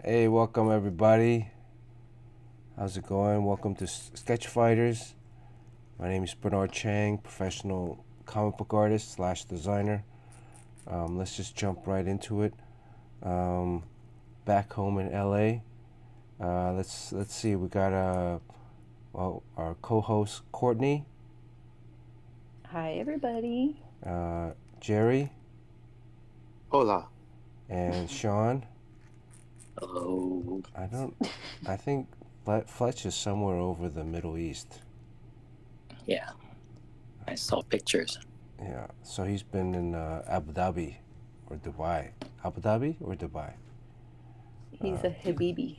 Hey, welcome everybody. How's it going? Welcome to Sketch Fighters. My name is Bernard Chang, professional comic book artist slash designer. Let's just jump right into it. Um, Back home in LA. Let's see. We got our co-host Courtney, Hi, everybody. uh, Jerry, Hola. and Sean. Hello. I don't. I think Fletch is somewhere over the Middle East. Yeah, I saw pictures. Yeah, so he's been in Abu Dhabi or Dubai. Abu Dhabi or Dubai? He's a Habibi.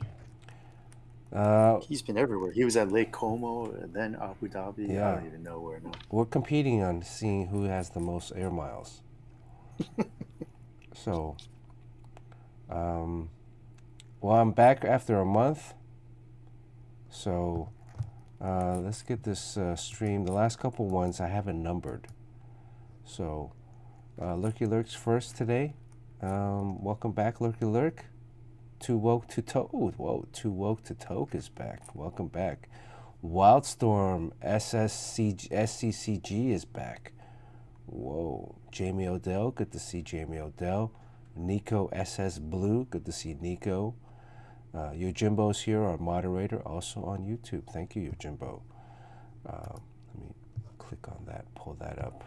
Uh, He's been everywhere. He was at Lake Como and then Abu Dhabi. I yeah, don't even know where now. we're competing on seeing who has the most air miles. So, um, well, I'm back after a month. So, let's get this stream. The last couple ones I haven't numbered. So, Lurky Lurk's first today. Welcome back, Lurky Lurk. Too woke to toke. Whoa, too woke to toke is back. Welcome back. Wildstorm SCCG is back. Whoa. Jamie Odell, good to see Jamie Odell. Nico SS Blue, good to see Nico. Yojimbo's here, our moderator, also on YouTube. Thank you, Yojimbo. Let me click on that, pull that up.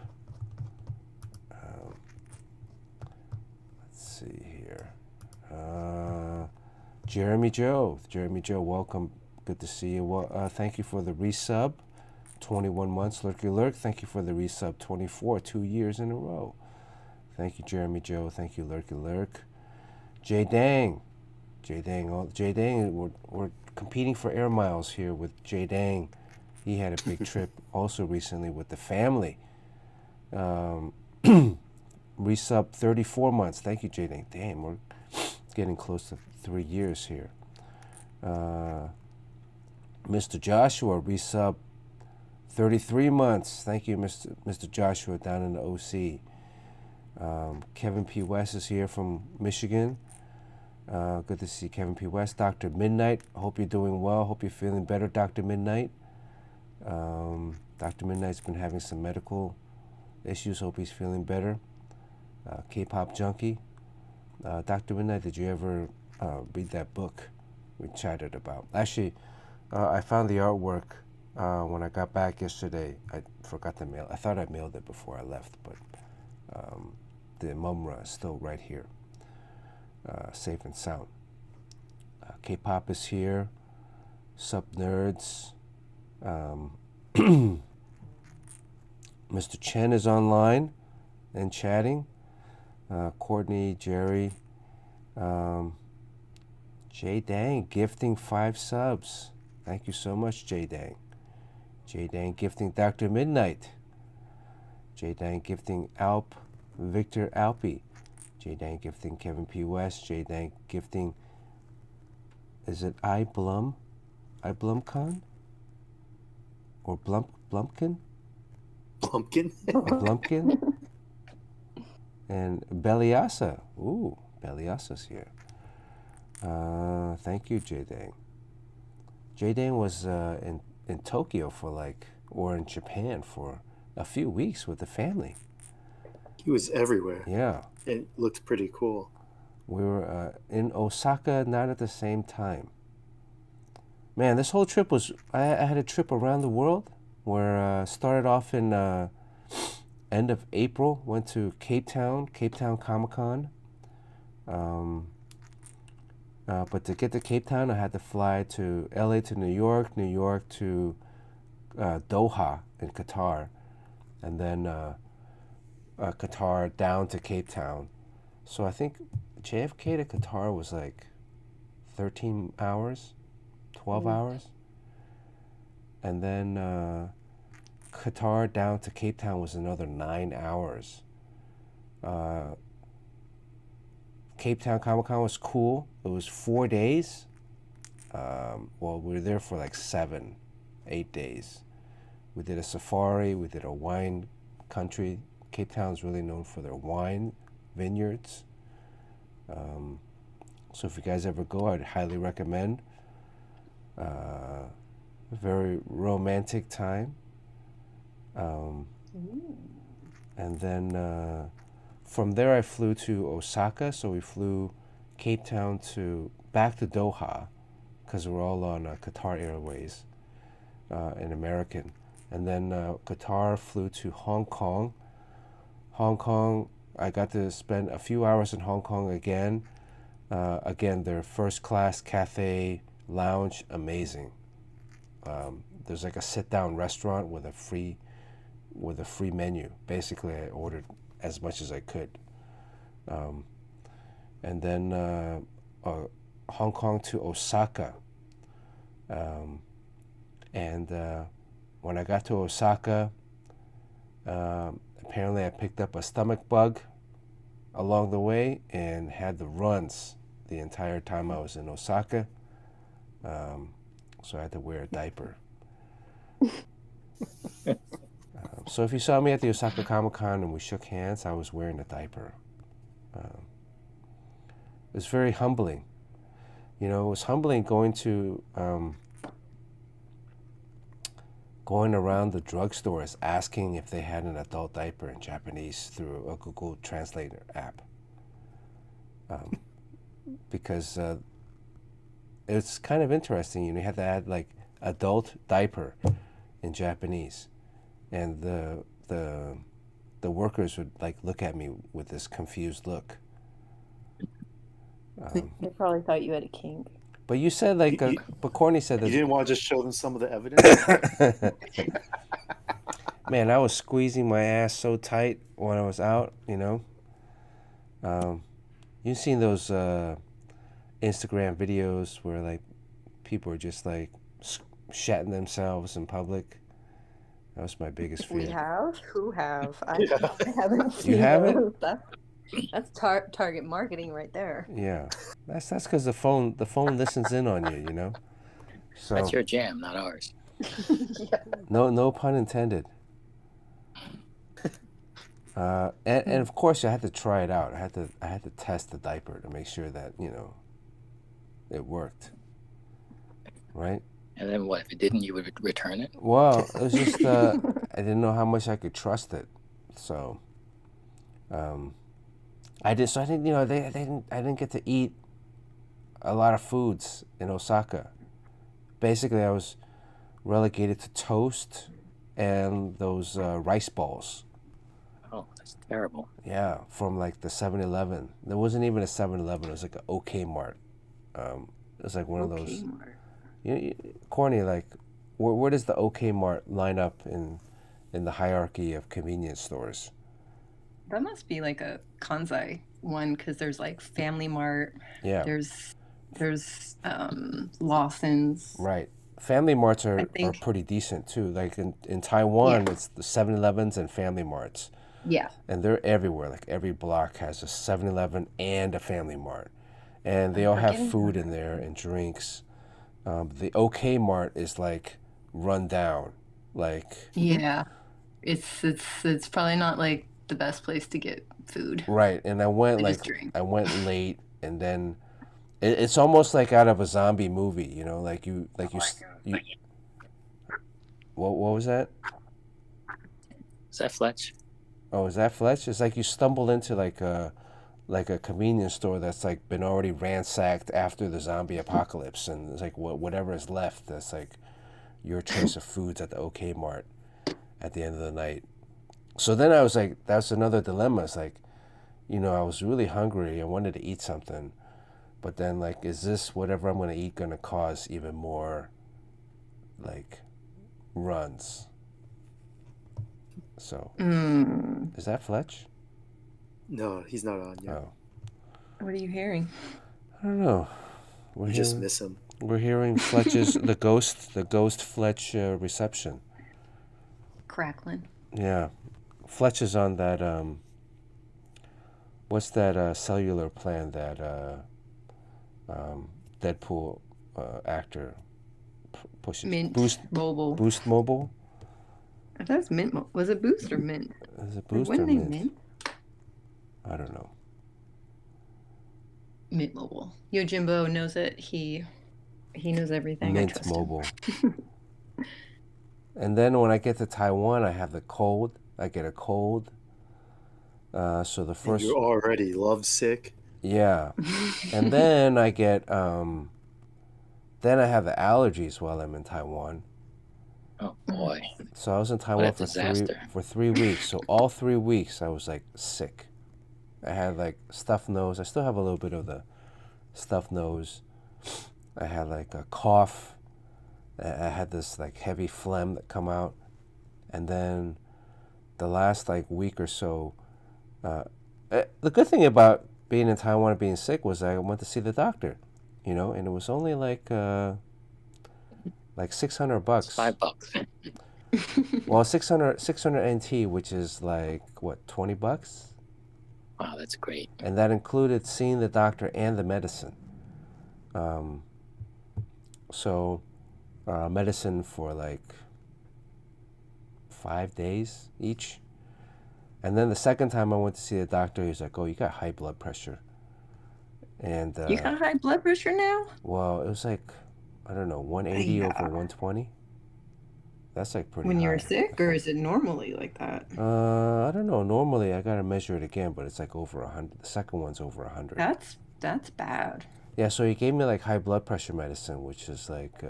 Let's see here. Jeremy Joe, welcome. Good to see you. Well, thank you for the resub. 21 months, Lurky Lurk. Thank you for the resub. 24, 2 years in a row. Thank you, Jeremy Joe. Thank you, Lurky Lurk. Jay Dang. We're competing for air miles here with Jay Dang. He had a big trip also recently with the family. Resub 34 months. Thank you, Jay Dang. Damn, we're getting close to 3 years here. Mr. Joshua, resub 33 months. Thank you, Mr. Joshua, down in the OC. Kevin P. West is here from Michigan. Good to see Kevin P. West. Dr. Midnight, hope you're doing well. Hope you're feeling better, Dr. Midnight. Dr. Midnight's been having some medical issues. Hope he's feeling better. K-pop junkie. Dr. Midnight, did you ever read that book we chatted about? Actually, I found the artwork when I got back yesterday. I forgot to mail. I thought I mailed it before I left, but the Mumra is still right here, safe and sound. K-pop is here. Sup nerds. Mr. Chen is online and chatting. Courtney, Jerry, Jay Dang gifting 5 subs. Thank you so much, Jay Dang. Jay Dang gifting Dr. Midnight. Jay Dang gifting Victor Alpi. Jay Dang gifting Kevin P. West. Jay Dang gifting, is it Blumcon? Or Blumpkin? Pumpkin? Blumpkin? And Beliasa. Ooh, Beliasa's here. Thank you, Jay Dang. Jay Dang was in Tokyo or in Japan for a few weeks with the family. He was everywhere. Yeah. It looked pretty cool. We were in Osaka, not at the same time. Man, this whole trip was, I had a trip around the world where started off in end of April, went to Cape Town Comic-Con. But to get to Cape Town, I had to fly to LA to New York to Doha in Qatar, and then Qatar down to Cape Town. So I think JFK to Qatar was like 13 hours, 12 hours. And then Qatar down to Cape Town was another 9 hours. Cape Town Comic-Con was cool. It was 4 days. Well, we were there for like 7, 8 days. We did a safari. We did a wine country. Cape Town's really known for their wine vineyards. So if you guys ever go, I'd highly recommend. A very romantic time. And then from there I flew to Osaka. So we flew Cape Town back to Doha, because we're all on Qatar Airways, an American. And then Qatar flew to Hong Kong. Hong Kong, I got to spend a few hours in Hong Kong again. Again, their first class cafe lounge, amazing. There's like a sit-down restaurant with a free menu. Basically, I ordered as much as I could. And then Hong Kong to Osaka. And when I got to Osaka, apparently I picked up a stomach bug along the way and had the runs the entire time I was in Osaka. So I had to wear a diaper. So if you saw me at the Osaka Comic-Con and we shook hands, I was wearing a diaper. It was very humbling. It was humbling going around the drugstores asking if they had an adult diaper in Japanese through a Google Translator app. Because it's kind of interesting. You have to add like adult diaper in Japanese. And the workers would like look at me with this confused look. They probably thought you had a kink. But you said but Courtney said that You didn't want to just show them some of the evidence? Man, I was squeezing my ass so tight when I was out, You've seen those Instagram videos where like people are just like shatting themselves in public. That was my biggest fear. We have? Who have? I haven't seen You haven't? those. That's target marketing right there. Yeah, that's because the phone listens in on you, So that's your jam, not ours. Yeah. no pun intended. And of course I had to try it out. I had to test the diaper to make sure that it worked. Right. And then what? If it didn't, you would return it? Well, it was just I didn't know how much I could trust it, so I did. So I think I didn't get to eat a lot of foods in Osaka. Basically, I was relegated to toast and those rice balls. Oh, that's terrible. Yeah, from like the 7-Eleven. There wasn't even a 7-Eleven. It was like an OK Mart. It was like one of those. Corny, like, where does the OK Mart line up in the hierarchy of convenience stores? That must be like a Kansai one, because there's like Family Mart. Yeah. There's Lawson's. Right. Family Marts are think- pretty decent too. Like in Taiwan, Yeah. it's the 7-Elevens and Family Marts. Yeah. And they're everywhere. Like every block has a 7-Eleven and a Family Mart. And they all have food in there and drinks. The OK Mart is like run down. Like Yeah. It's probably not like the best place to get food. right. And I went They like just drink. I went late, and then it's almost like out of a zombie movie, like you what was that? Is that Fletch? Oh, is that Fletch? It's like you stumbled into like a convenience store that's like been already ransacked after the zombie apocalypse, and it's like whatever is left. That's like your choice of foods at the OK Mart at the end of the night. So then I was like, that's another dilemma. It's like, I was really hungry. I wanted to eat something, but then like, is this whatever I'm gonna eat gonna cause even more like runs? So is that Fletch? No, he's not on yet. Oh. What are you hearing? I don't know. We just miss him. We're hearing Fletch's the ghost Fletch reception. Crackling. Yeah, Fletch is on that. What's that cellular plan that Deadpool actor pushes? Mint Mobile. Boost Mobile. I thought it was Mint. Was it Boost or Mint? Is it Like, Boost or wasn't it Mint? Mint? I don't know. Mint Mobile. Yojimbo knows it. He knows everything. I Mint trust Mobile. him. And then when I get to Taiwan, I have the cold. I get a cold. So the And first, you're already lovesick. yeah. And then I get, then I have the allergies while I'm in Taiwan. Oh boy. So I was in What Taiwan a disaster. for 3 weeks. So all 3 weeks I was like sick. I had like stuffed nose. I still have a little bit of the stuffed nose. I had like a cough. I had this like heavy phlegm that come out. And then the last like week or so, the good thing about being in Taiwan and being sick was I went to see the doctor, and it was only like $600. It's $5. Well, 600 NT, which is like what, $20? Wow, that's great. And that included seeing the doctor and the medicine. So medicine for like 5 days each. And then the second time I went to see the doctor, he was like, "Oh, you got high blood pressure." And You got high blood pressure now? well, it was like, I don't know, 180 Yeah. over 120. That's like pretty When high. you're sick, or is it normally like that? I don't know. Normally, I gotta measure it again, but it's like over 100. The second one's over 100. That's bad. Yeah, so he gave me like high blood pressure medicine, which is like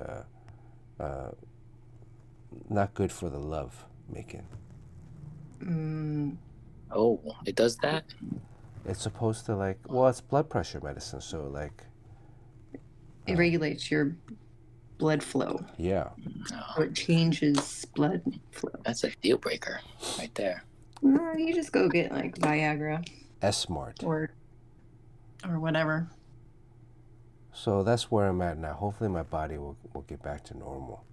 not good for the love making. Oh, it does that? It's supposed to like, well, it's blood pressure medicine, so like, It regulates your blood flow. yeah. Oh, Or it changes blood flow. that's a deal breaker right there. No, you just go get like Viagra S-Smart. or whatever. So that's where I'm at now. Hopefully my body will get back to normal.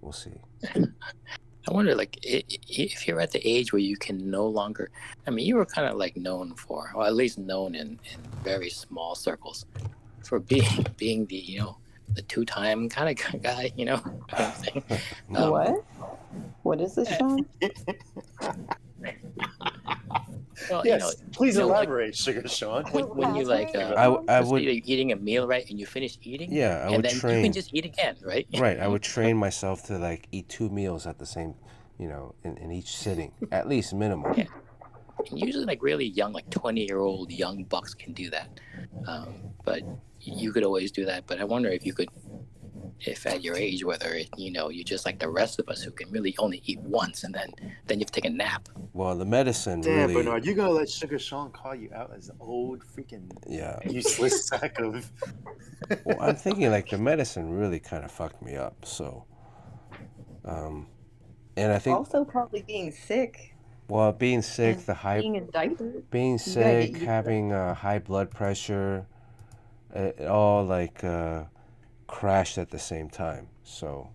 We'll see. I wonder, like, if you're at the age where you can no longer, I mean, you were kind of like known for, or at least known in very small circles, for being the, the two-time kind of guy, kind of thing. What? What is this, Sean? Well, Yes, please like, elaborate, Sugar Sean. when you like, I would, you're eating a meal, right, and you finish eating, yeah, I and would then you train. can just eat again, right? Right, I would train myself to like eat 2 meals at the same, in each sitting, at least minimum. Yeah. And usually, like really young, like 20-year-old young bucks can do that. But you could always do that. But I wonder if you could, if at your age, whether you're just like the rest of us who can really only eat once and then you have to take a nap. Well, the medicine Damn, really, Bernard, you gonna let Sugar Sean call you out as an old freaking yeah. useless sack of. Well, I'm thinking like the medicine really kind of fucked me up. So, and I think, Also, probably being sick. well, being sick, and the high, being in diapers. being You gotta get sick, used to having high blood pressure, it all like crashed at the same time. So,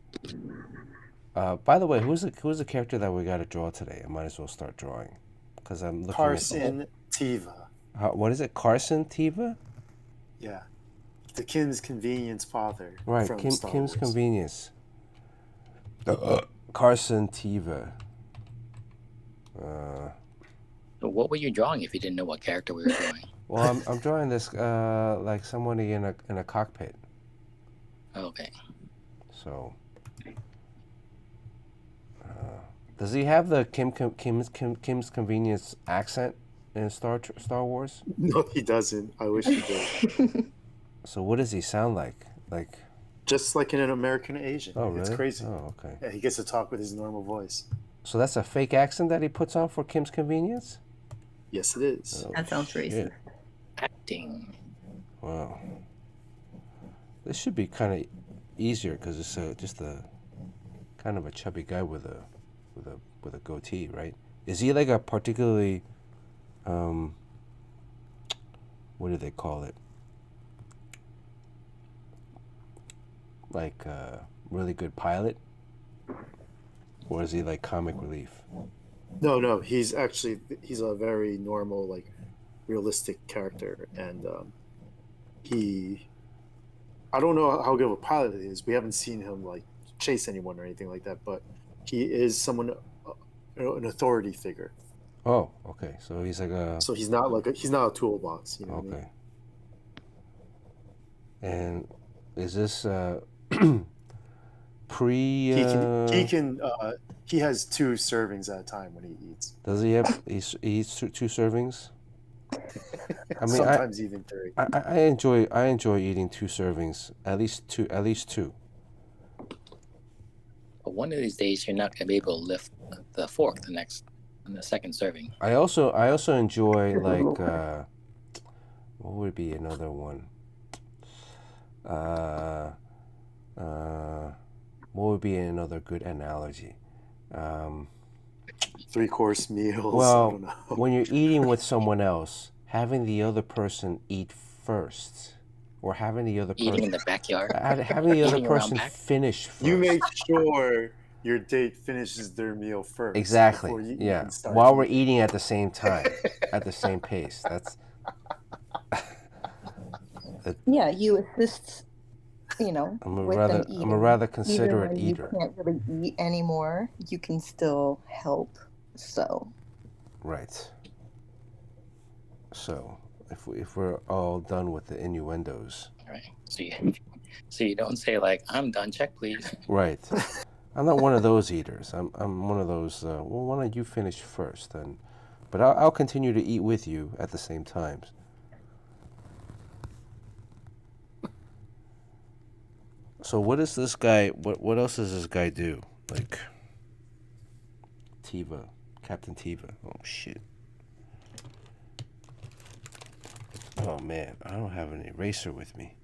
by the way, who's the character that we got to draw today? I might as well start drawing, because I'm looking Carsen Teva. what is it? Carsen Teva? Yeah. The Kim's Convenience father. Right, from Kim's Star Wars. Convenience. Carsen Teva. So what were you drawing if you didn't know what character we were drawing? Well, I'm drawing this like somebody in a cockpit. Okay. So, does he have the Kim's Convenience accent in Star Wars? No, he doesn't. I wish he did. So what does he sound like? Like, Just like in an American Asian. oh really? It's crazy. Oh, okay. Yeah, he gets to talk with his normal voice. So that's a fake accent that he puts on for Kim's Convenience? Yes, it is. Oh, That sounds racist. shit. Acting. Wow. This should be kind of easier because it's just a kind of a chubby guy with a goatee, right? Is he like a particularly what do they call it? Like really good pilot? Or is he like comic relief? No, he's a very normal, like, realistic character, and I don't know how good of a pilot he is. We haven't seen him like chase anyone or anything like that, but he is someone, an authority figure. Oh, okay. So he's like a So he's not a toolbox. You know what I mean? okay. And is this pre? He has 2 servings at a time when he eats. Does he have? He eats two servings. I mean, Sometimes even 3. I enjoy eating 2 servings, at least two. But one of these days, you're not gonna be able to lift the fork on the second serving. I also enjoy like what would be another one? What would be another good analogy? 3-course meals. Well, I don't know. when you're eating with someone else, having the other person eat first, or having the other Eating in person the backyard. having the other Eating around person back. finish first. You make sure your date finishes their meal first. Exactly. Before you Yeah. even start While we're eating at the same time, at the same pace. That's. Yeah, you assist, with I'm a eating. rather Even considerate when eater. you can't really eat anymore, you can still help. So Right. So, if we're all done with the innuendos. Right. So you don't say like, "I'm done. Check, please." Right. I'm not one of those eaters. I'm one of those. Well, why don't you finish first, then? But I'll continue to eat with you at the same times. So what is this guy? What else does this guy do? Like Teva, Captain Teva. Oh shit. Oh man, I don't have an eraser with me.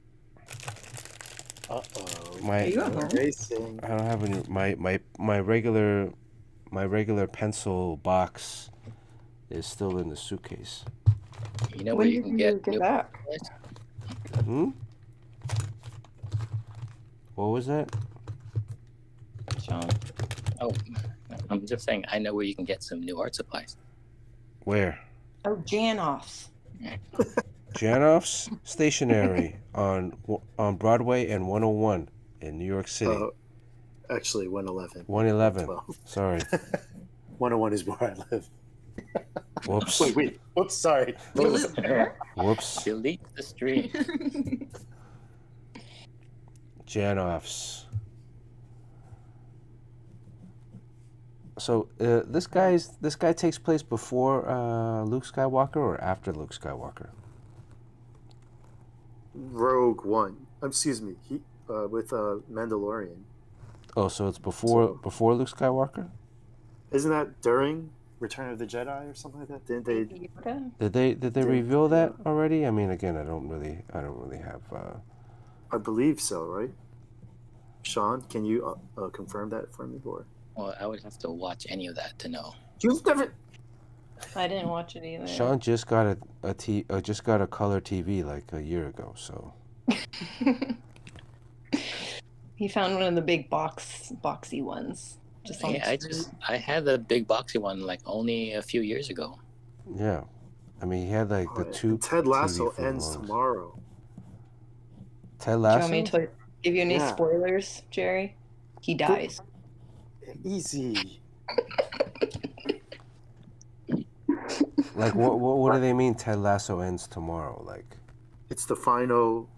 Uh-oh. My Are you at home? Racing. I don't have any. My regular pencil box is still in the suitcase. You know where when you did can you get get new back? Hmm. What was that? Sean. Oh, I'm just saying. I know where you can get some new art supplies. Where? Oh, Janoff's. Janoff's Stationery on Broadway and 101 in New York City. Actually, 111. 111. 12. Sorry. 101 is where I live. Whoops. Wait. Oops, sorry. You live there? Whoops. Delete the stream. Janoff's. So this guy takes place before Luke Skywalker or after Luke Skywalker? Rogue One. Excuse me. He with Mandalorian. Oh, so it's before Luke Skywalker? Isn't that during Return of the Jedi or something like that? Didn't they? Did they reveal that already? I mean, again, I don't really have. I believe so, right? Sean, can you confirm that for me, or? Well, I would have to watch any of that to know. You've never. I didn't watch it either. Sean just got just got a color TV like a year ago, so. He found one of the big boxy ones. Just on Yeah, the street. I had the big boxy one like only a few years ago. Yeah, I mean, he had like the tube. Ted Lasso TV for the ends longest. tomorrow. Ted Do you Lasso. want me to give you any Yeah. spoilers, Jerry? He dies. Easy. Like what do they mean? Ted Lasso ends tomorrow. Like, It's the final.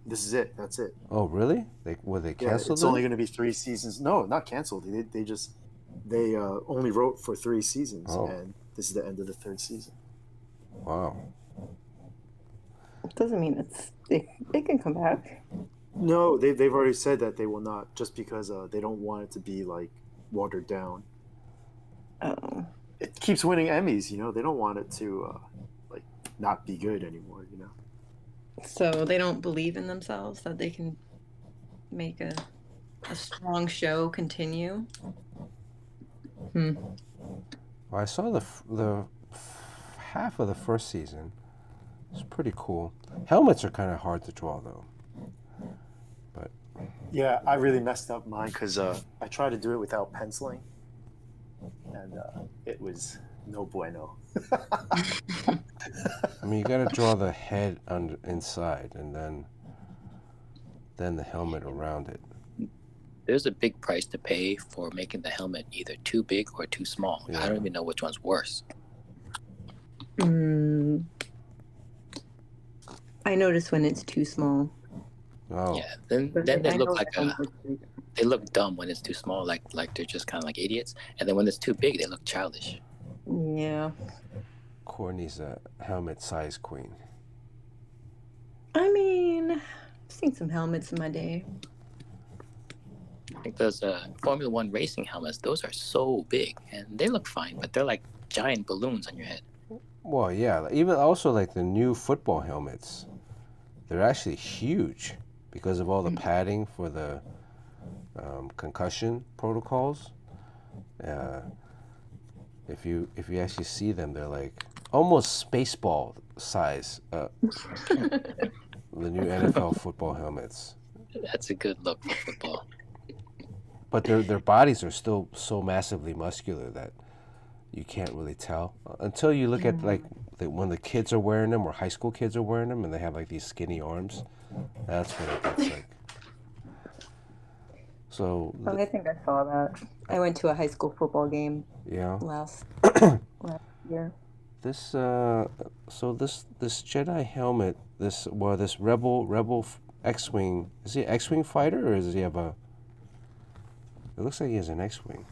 This is it. That's it. oh really? They Yeah, canceled it's it? only going to be 3 seasons. No, not canceled. They only wrote for 3 seasons, Oh. and this is the end of the 3rd season. Wow. It doesn't mean they can come back. No, they've already said that they will not, just because they don't want it to be like watered down. Oh. It keeps winning Emmys, They don't want it to like not be good anymore, So they don't believe in themselves that they can make a strong show continue. Well, I saw the half of the first season. It's pretty cool. Helmets are kind of hard to draw though. But Yeah, I really messed up mine because I tried to do it without penciling, and it was no bueno. I mean, you got to draw the head inside, and then the helmet around it. There's a big price to pay for making the helmet either too big or too small. Yeah. I don't even know which one's worse. I notice when it's too small. Oh, Yeah. Then But then they I look know like that helmet looks pretty good. they look dumb when it's too small, like they're just kind of like idiots. And then when it's too big, they look childish. Yeah. Courtney's a helmet size queen. I mean, I've seen some helmets in my day. I think those Formula One racing helmets, those are so big and they look fine, but they're like giant balloons on your head. Well, yeah, even also like the new football helmets, they're actually huge because of all the padding for the concussion protocols. Uh, if you actually see them, they're like almost spaceball size. The new NFL football helmets, That's a good look for football. but their bodies are still so massively muscular that you can't really tell until you look at like when the kids are wearing them or high school kids are wearing them and they have like these skinny arms. That's when it gets like. So Oh, I think I saw that. I went to a high school football game yeah, last year. this this Jedi helmet, this rebel X-wing, is he an X-wing fighter or does he have a? It looks like he has an X-wing.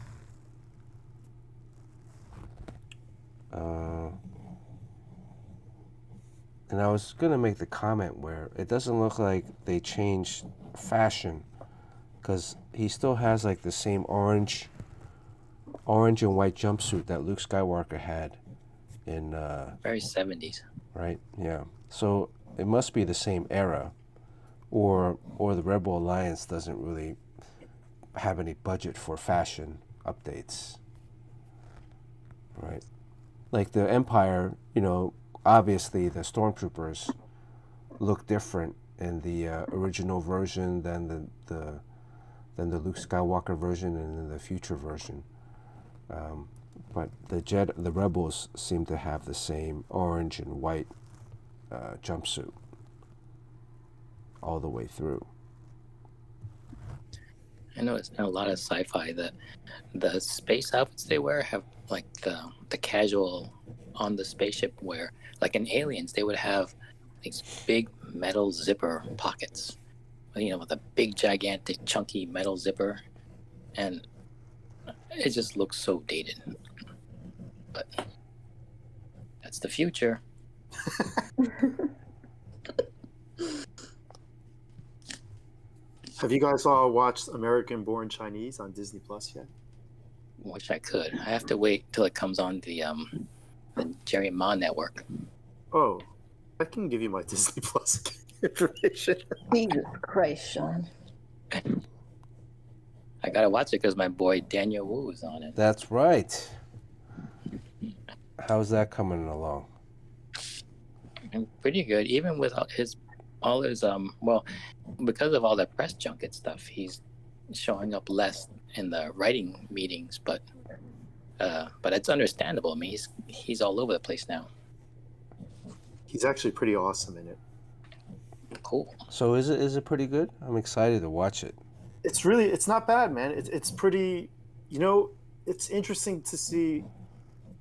And I was gonna make the comment where it doesn't look like they changed fashion, because he still has like the same orange and white jumpsuit that Luke Skywalker had in Very 70s. right, yeah. So it must be the same era, or the Rebel Alliance doesn't really have any budget for fashion updates, right? Like the Empire, obviously the stormtroopers look different in the original version than the Luke Skywalker version and then the future version. But the rebels seem to have the same orange and white jumpsuit all the way through. I know it's in a lot of sci-fi that the space outfits they wear have like the casual on the spaceship wear. Like in Aliens, they would have these big metal zipper pockets, with a big, gigantic, chunky metal zipper, and it just looks so dated. But that's the future. Have you guys all watched American Born Chinese on Disney Plus yet? Wish I could. I have to wait till it comes on the Jerry Ma network. Oh, I can give you my Disney Plus information. Jesus Christ, Sean. I gotta watch it because my boy Daniel Wu is on it. That's right. How's that coming along? And pretty good, even with all his well, because of all the press junket stuff, he's showing up less in the writing meetings, but it's understandable. I mean, he's all over the place now. He's actually pretty awesome in it. Cool. So is it pretty good? I'm excited to watch it. It's not bad, man. It's pretty, it's interesting to see.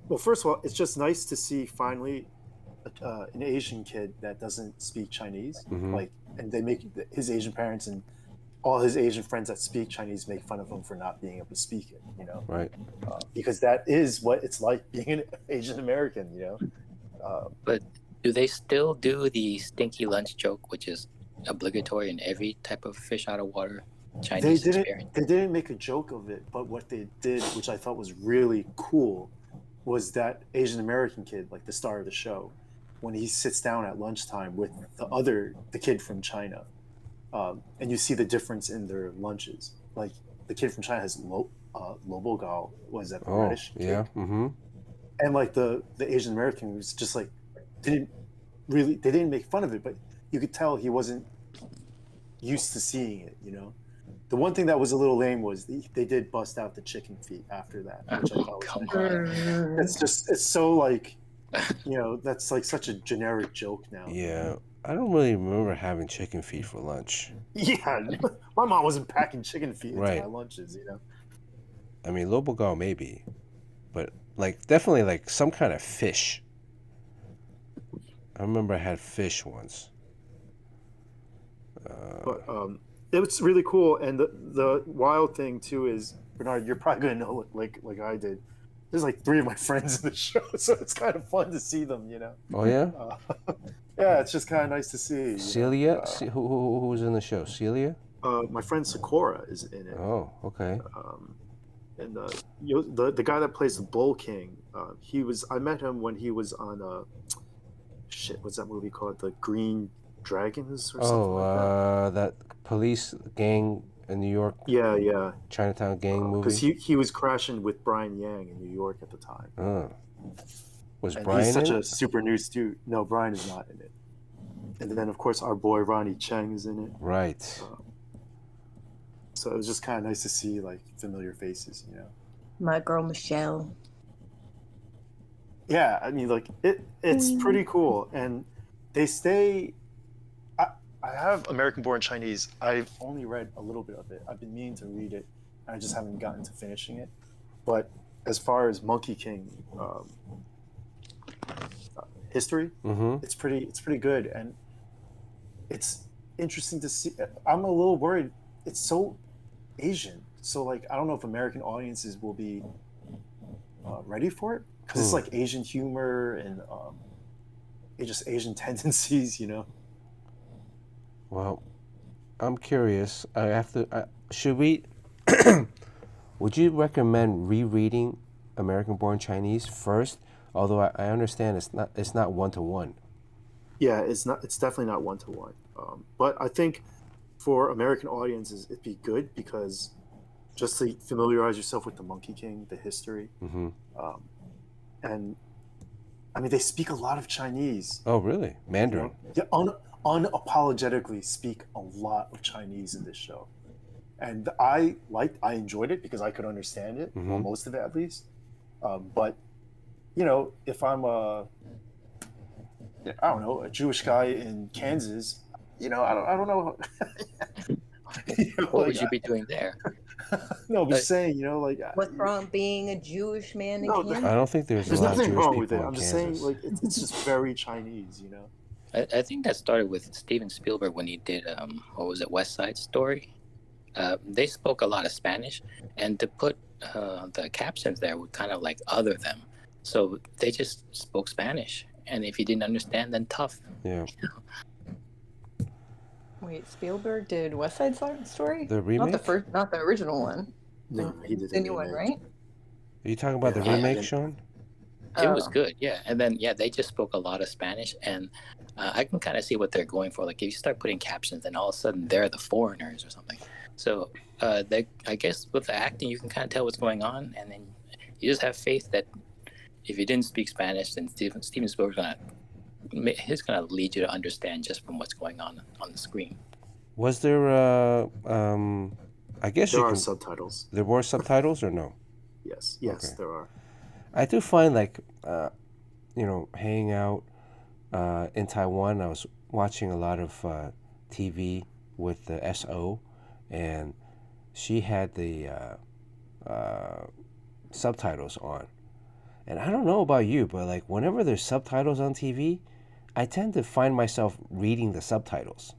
Well, first of all, it's just nice to see finally an Asian kid that doesn't speak Chinese. Mhm. And they make his Asian parents and all his Asian friends that speak Chinese make fun of him for not being able to speak it, Right. because that is what it's like being an Asian American, But do they still do the stinky lunch joke, which is obligatory in every type of fish out of water Chinese experience? They didn't make a joke of it, but what they did, which I thought was really cool, was that Asian American kid, like the star of the show, when he sits down at lunchtime with the kid from China, and you see the difference in their lunches. Like the kid from China has lobo gao, was that the radish cake? Yeah. Mm-hmm. And like the Asian American was just like they didn't make fun of it, but you could tell he wasn't used to seeing it. The one thing that was a little lame was they did bust out the chicken feet after that, which I thought was Come nice. on. It's so like, that's like such a generic joke now. Yeah. I don't really remember having chicken feet for lunch. Yeah, my mom wasn't packing chicken feet into Right. my lunches. I mean, lobogao maybe, but like definitely like some kind of fish. I remember I had fish once. But it was really cool. And the wild thing too is, Bernard, you're probably gonna know like I did. There's like three of my friends in the show, so it's kind of fun to see them. Oh yeah, Yeah, it's just kind of nice to see. Celia. Who's in the show? Celia. My friend Sakura is in it. Oh, okay. And the guy that plays the Bull King, I met him when he was on what's that movie called? The Green Dragons or something like that police gang in New York, that. Yeah. Chinatown gang movie. Because he was crashing with Brian Yang in New York at the time. Was And Brian he's such in a it? super new dude. No, Brian is not in it. And then of course our boy Ronnie Cheng is in it. Right. So it was just kind of nice to see like familiar faces. My girl Michelle. Yeah, I mean, like it's pretty cool, and they stay. I have American Born Chinese. I've only read a little bit of it. I've been meaning to read it, and I just haven't gotten to finishing it. But as far as Monkey King history, it's pretty good, and it's interesting to see. I'm a little worried. It's so Asian, so like I don't know if American audiences will be ready for it. Because it's like Asian humor and just Asian tendencies, Well, I'm curious. I have to. Should we? Would you recommend rereading American Born Chinese first? Although I understand it's not one to one. Yeah, it's not. It's definitely not one to one. But I think for American audiences, it'd be good because just to familiarize yourself with the Monkey King, the history. And I mean, they speak a lot of Chinese. Oh, really? Mandarin? Yeah, unapologetically speak a lot of Chinese in this show, and I enjoyed it because I could understand it, well, most of it at least. But if I'm I don't know, a Jewish guy in Kansas, I don't know. What would you be doing there? No, I'm just saying, What's wrong being a Jewish man in No, Kansas? I don't think there's a there's lot of nothing Jewish wrong people with it. in I'm just Kansas. saying, like, it's just very Chinese, I think that started with Steven Spielberg when he did what was it, West Side Story. They spoke a lot of Spanish, and to put the captions there would kind of like other them, so they just spoke Spanish. And if you didn't understand, then tough. Yeah. Wait, Spielberg did West Side Story? The remake? Not the original one. No, he did The new one, right? Are you talking about the Yeah, remake, I- Sean? It was Oh. good, yeah. And then they just spoke a lot of Spanish, and I can kind of see what they're going for. Like if you start putting captions, then all of a sudden they're the foreigners or something. So I guess with the acting, you can kind of tell what's going on, and then you just have faith that if you didn't speak Spanish, then Steven Spielberg's gonna lead you to understand just from what's going on the screen. Was there I guess There you are can. subtitles. There were subtitles or no? Yes, Okay. there are. I do find like hanging out in Taiwan. I was watching a lot of TV with the SO, and she had the subtitles on. And I don't know about you, but like whenever there's subtitles on TV, I tend to find myself reading the subtitles,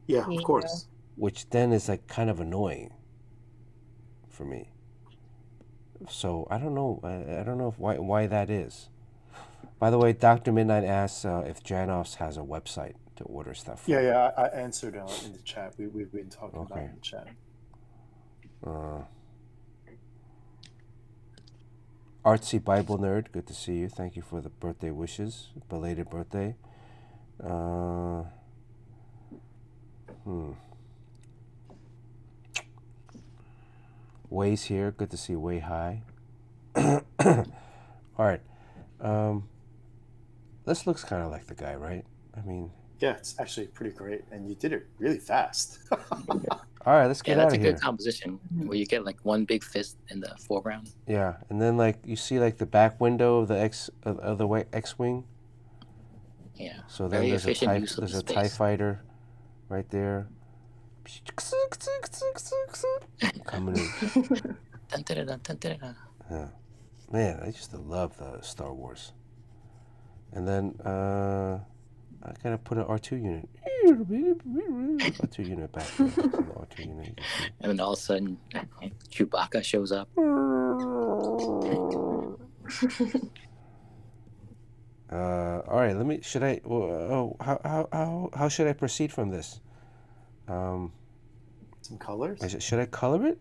Yeah, Yeah. of course. which then is like kind of annoying for me. So I don't know. I don't know if why that is. By the way, Dr. Midnight asks if Janoff's has a website to order stuff from. Yeah. I answered in the chat. We've been talking about Okay. it in the chat. Artsy Bible Nerd, good to see you. Thank you for the birthday wishes. Belated birthday. Way's here. Good to see Way High. All right. This looks kind of like the guy, right? I mean, Yeah, it's actually pretty great, and you did it really fast. all right, let's get Yeah, out that's a of here. good composition where you get like one big fist in the foreground. Yeah, and then like you see like the back window of the X-wing. Yeah. So then Very there's efficient use of there's the a TIE space. fighter right there. Coming in. Dun, dun, dun, dun, dun, dun. Yeah. Man, I used to love the Star Wars. And then I gotta put an R2 unit. R2 unit back there. So the R2 unit you can see. And then all of a sudden, Chewbacca shows up. All right. Let me. Should I? How should I proceed from this? Some colors. Should I color it?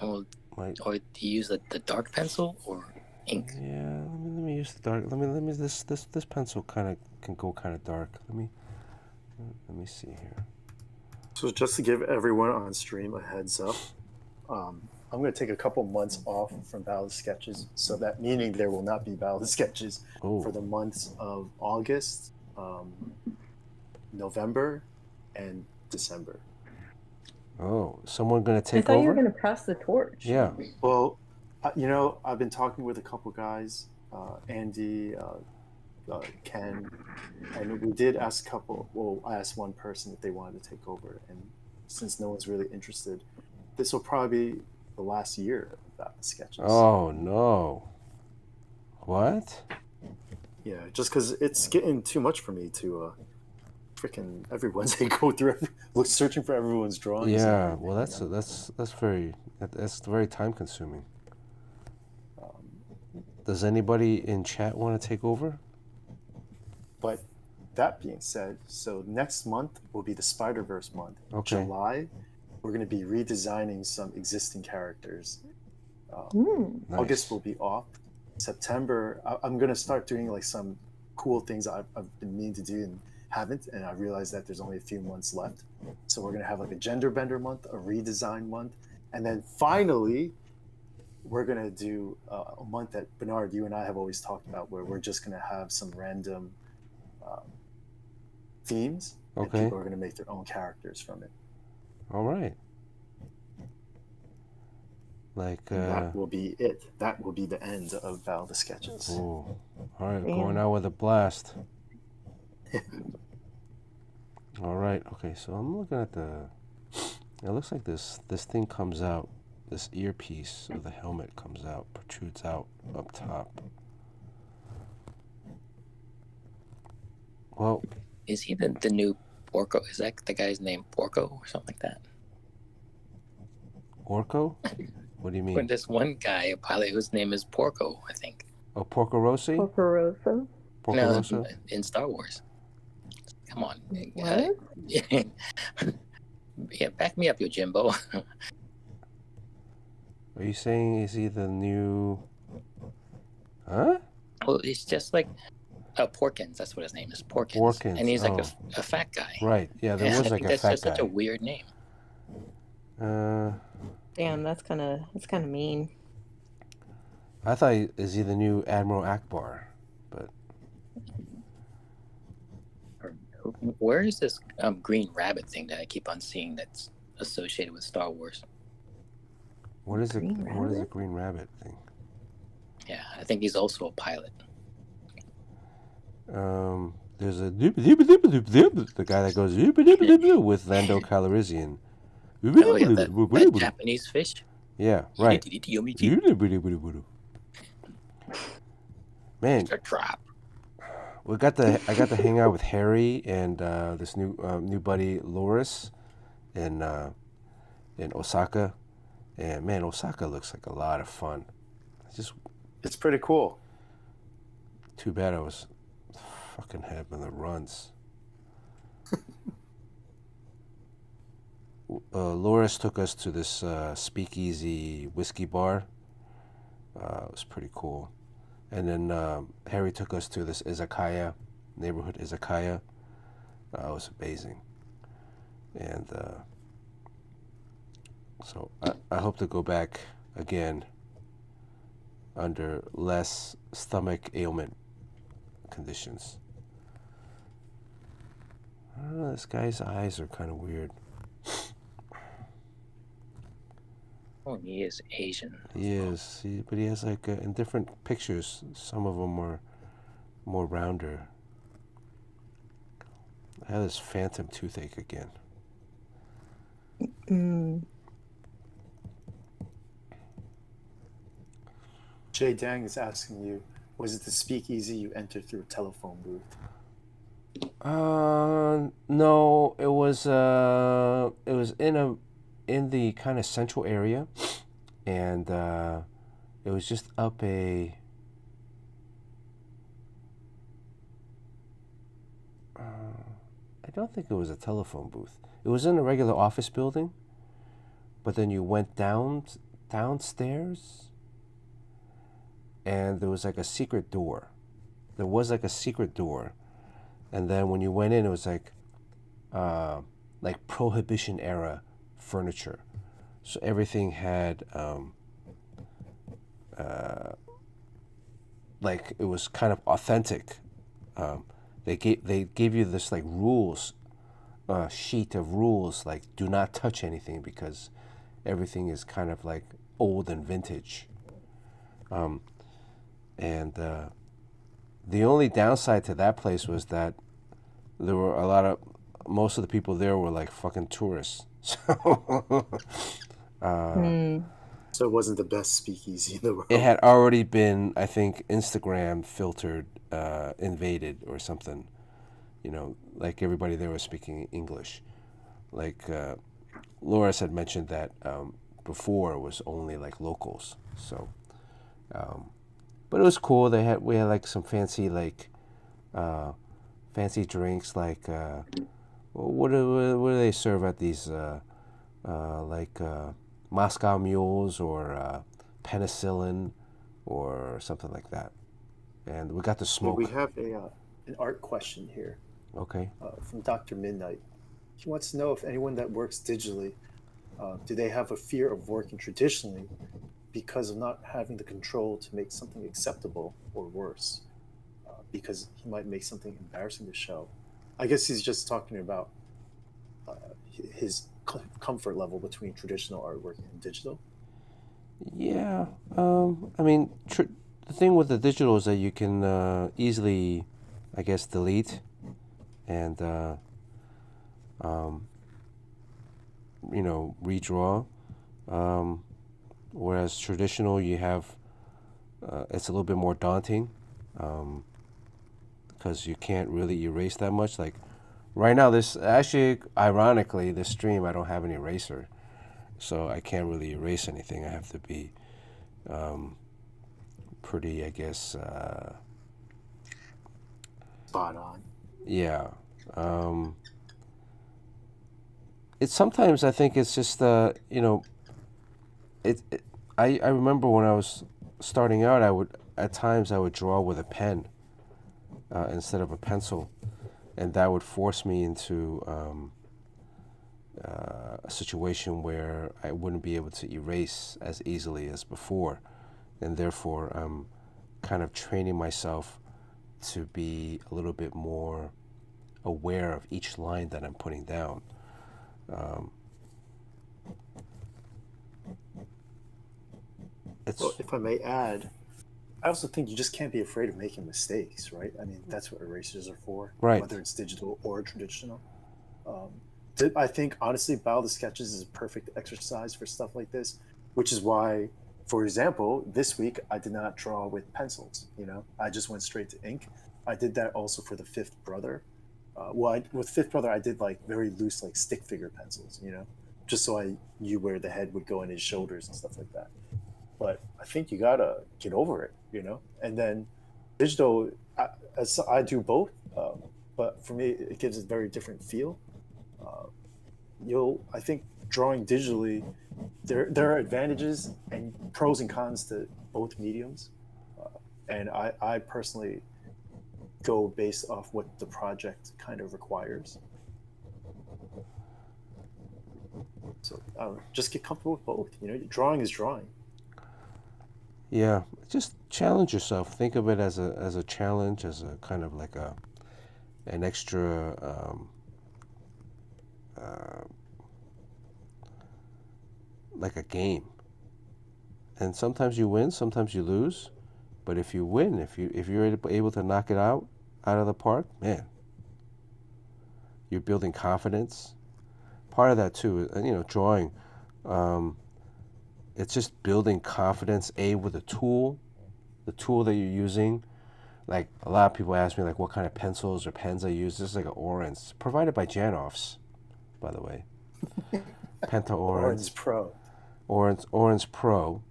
Oh, Or do you use the dark pencil or ink? yeah. Let me use the dark. Let me. This pencil kind of can go kind of dark. Let me see here. So just to give everyone on stream a heads up, I'm going to take a couple months off from Ballad Sketches, so that meaning there will not be Ballad Sketches for the months of August, November, and December. Oh, someone going to I take thought over? you were going to pass the torch. Yeah. Well, I've been talking with a couple guys, Andy, Ken, and we did ask a couple. Well, I asked one person if they wanted to take over, and since no one's really interested, this will probably be the last year of Ballad Sketches. Oh no. What? Yeah, just because it's getting too much for me to freaking every Wednesday go through searching for everyone's drawings. Yeah. Well, that's very time consuming. Does anybody in chat want to take over? But that being said, so next month will be the Spider-Verse month. Okay. July, we're going to be redesigning some existing characters. Nice. August will be off. September, I'm going to start doing like some cool things I've been meaning to do and haven't, and I realized that there's only a few months left. So we're going to have like a gender bender month, a redesign month, and then finally, we're going to do a month that Bernard, you and I have always talked about, where we're just going to have some random themes, and Okay. people are going to make their own characters from it. All right. Like That will be it. That will be the end of Ballad Sketches. All right, Damn. going out with a blast. All right. Okay, so I'm looking at it looks like this thing comes out. This earpiece of the helmet comes out, protrudes out up top. Well, Is he the new Porco? Is that the guy's name, Porco or something like that? Orko? What do you When mean? there's one guy, a pilot whose name is Porco, I think. Oh, Porco Rossi? Porcoroso. Porco No, Rosso? in Star Wars. Come on. What? Yeah, back me up, Yojimbo. Are you saying is he the new? Huh? Well, it's just like Porkins. That's what his name is, Porkins. Porkins, And he's like oh. a fat guy. Right. Yeah, there And was I like think a that's fat just such a guy. weird name. Damn, that's kind of mean. I thought is he the new Admiral Akbar? But Where is this green rabbit thing that I keep on seeing that's associated with Star Wars? what is Green it? What is the Rabbit? green rabbit thing? Yeah, I think he's also a pilot. There's a the guy that goes with Lando Calrissian. Oh, yeah, that Japanese fish. Yeah, right. Man, It's a trap. I got to hang out with Harry and this new buddy Loris in Osaka, and man, Osaka looks like a lot of fun. It's pretty cool. Too bad I was fucking having the runs. Loris took us to this speakeasy whiskey bar. It was pretty cool. And then Harry took us to this izakaya, neighborhood izakaya. It was amazing. And so I hope to go back again under less stomach ailment conditions. I don't know, this guy's eyes are kind of weird. Oh, he is Asian. He is, but he has like in different pictures, some of them are more rounder. I have this phantom toothache again. Jay Dang is asking you, was it the speakeasy you entered through a telephone booth? No, it was in the kind of central area, and it was just up a. I don't think it was a telephone booth. It was in a regular office building, but then you went downstairs, and there was like a secret door. There was like a secret door, and then when you went in, it was like Prohibition era furniture. So everything had like it was kind of authentic. They gave you this like rules sheet of rules, like do not touch anything because everything is kind of like old and vintage. And the only downside to that place was that there were most of the people there were like fucking tourists. So So it wasn't the best speakeasy in the world. it had already been, I think, Instagram filtered, invaded or something. You know, like everybody there was speaking English. Like Loris had mentioned that before it was only like locals. So, but it was cool. We had like some fancy fancy drinks like what do they serve at these like Moscow mules or penicillin or something like that. And we got to Well, smoke. we have an art question here Okay. from Dr. Midnight. He wants to know if anyone that works digitally, do they have a fear of working traditionally because of not having the control to make something acceptable or worse? Because he might make something embarrassing to show. I guess he's just talking about his comfort level between traditional artwork and digital. Yeah. I mean, the thing with the digital is that you can easily, I guess, delete and redraw. Whereas traditional, you have it's a little bit more daunting because you can't really erase that much. Like right now, this actually, ironically, this stream I don't have an eraser, so I can't really erase anything. I have to be pretty, I guess. Spot on. Yeah. It's sometimes I think it's just I remember when I was starting out, at times I would draw with a pen instead of a pencil, and that would force me into a situation where I wouldn't be able to erase as easily as before, and therefore I'm kind of training myself to be a little bit more aware of each line that I'm putting down. Well, if I may add, I also think you just can't be afraid of making mistakes, right? I mean, that's what erasers are for, Right. whether it's digital or traditional. I think, honestly, Battle of the Sketches is a perfect exercise for stuff like this, which is why, for example, this week I did not draw with pencils. I just went straight to ink. I did that also for the Fifth Brother. With Fifth Brother, I did like very loose, like stick figure pencils, just so I knew where the head would go in his shoulders and stuff like that. But I think you gotta get over it, And then digital, I do both, but for me, it gives a very different feel. I think drawing digitally, there are advantages and pros and cons to both mediums, and I personally go based off what the project kind of requires. So I don't know, just get comfortable with both. Drawing is drawing. Yeah, just challenge yourself. Think of it as a challenge, as a kind of like an extra like a game. And sometimes you win, sometimes you lose. But if you win, if you're able to knock it out of the park, man, you're building confidence. Part of that too, drawing. It's just building confidence with the tool that you're using. like a lot of people ask me like what kind of pencils or pens I use. This is like an Orange, provided by Janoffs, by the way. Penta Orange. Orange Pro. Orange Pro.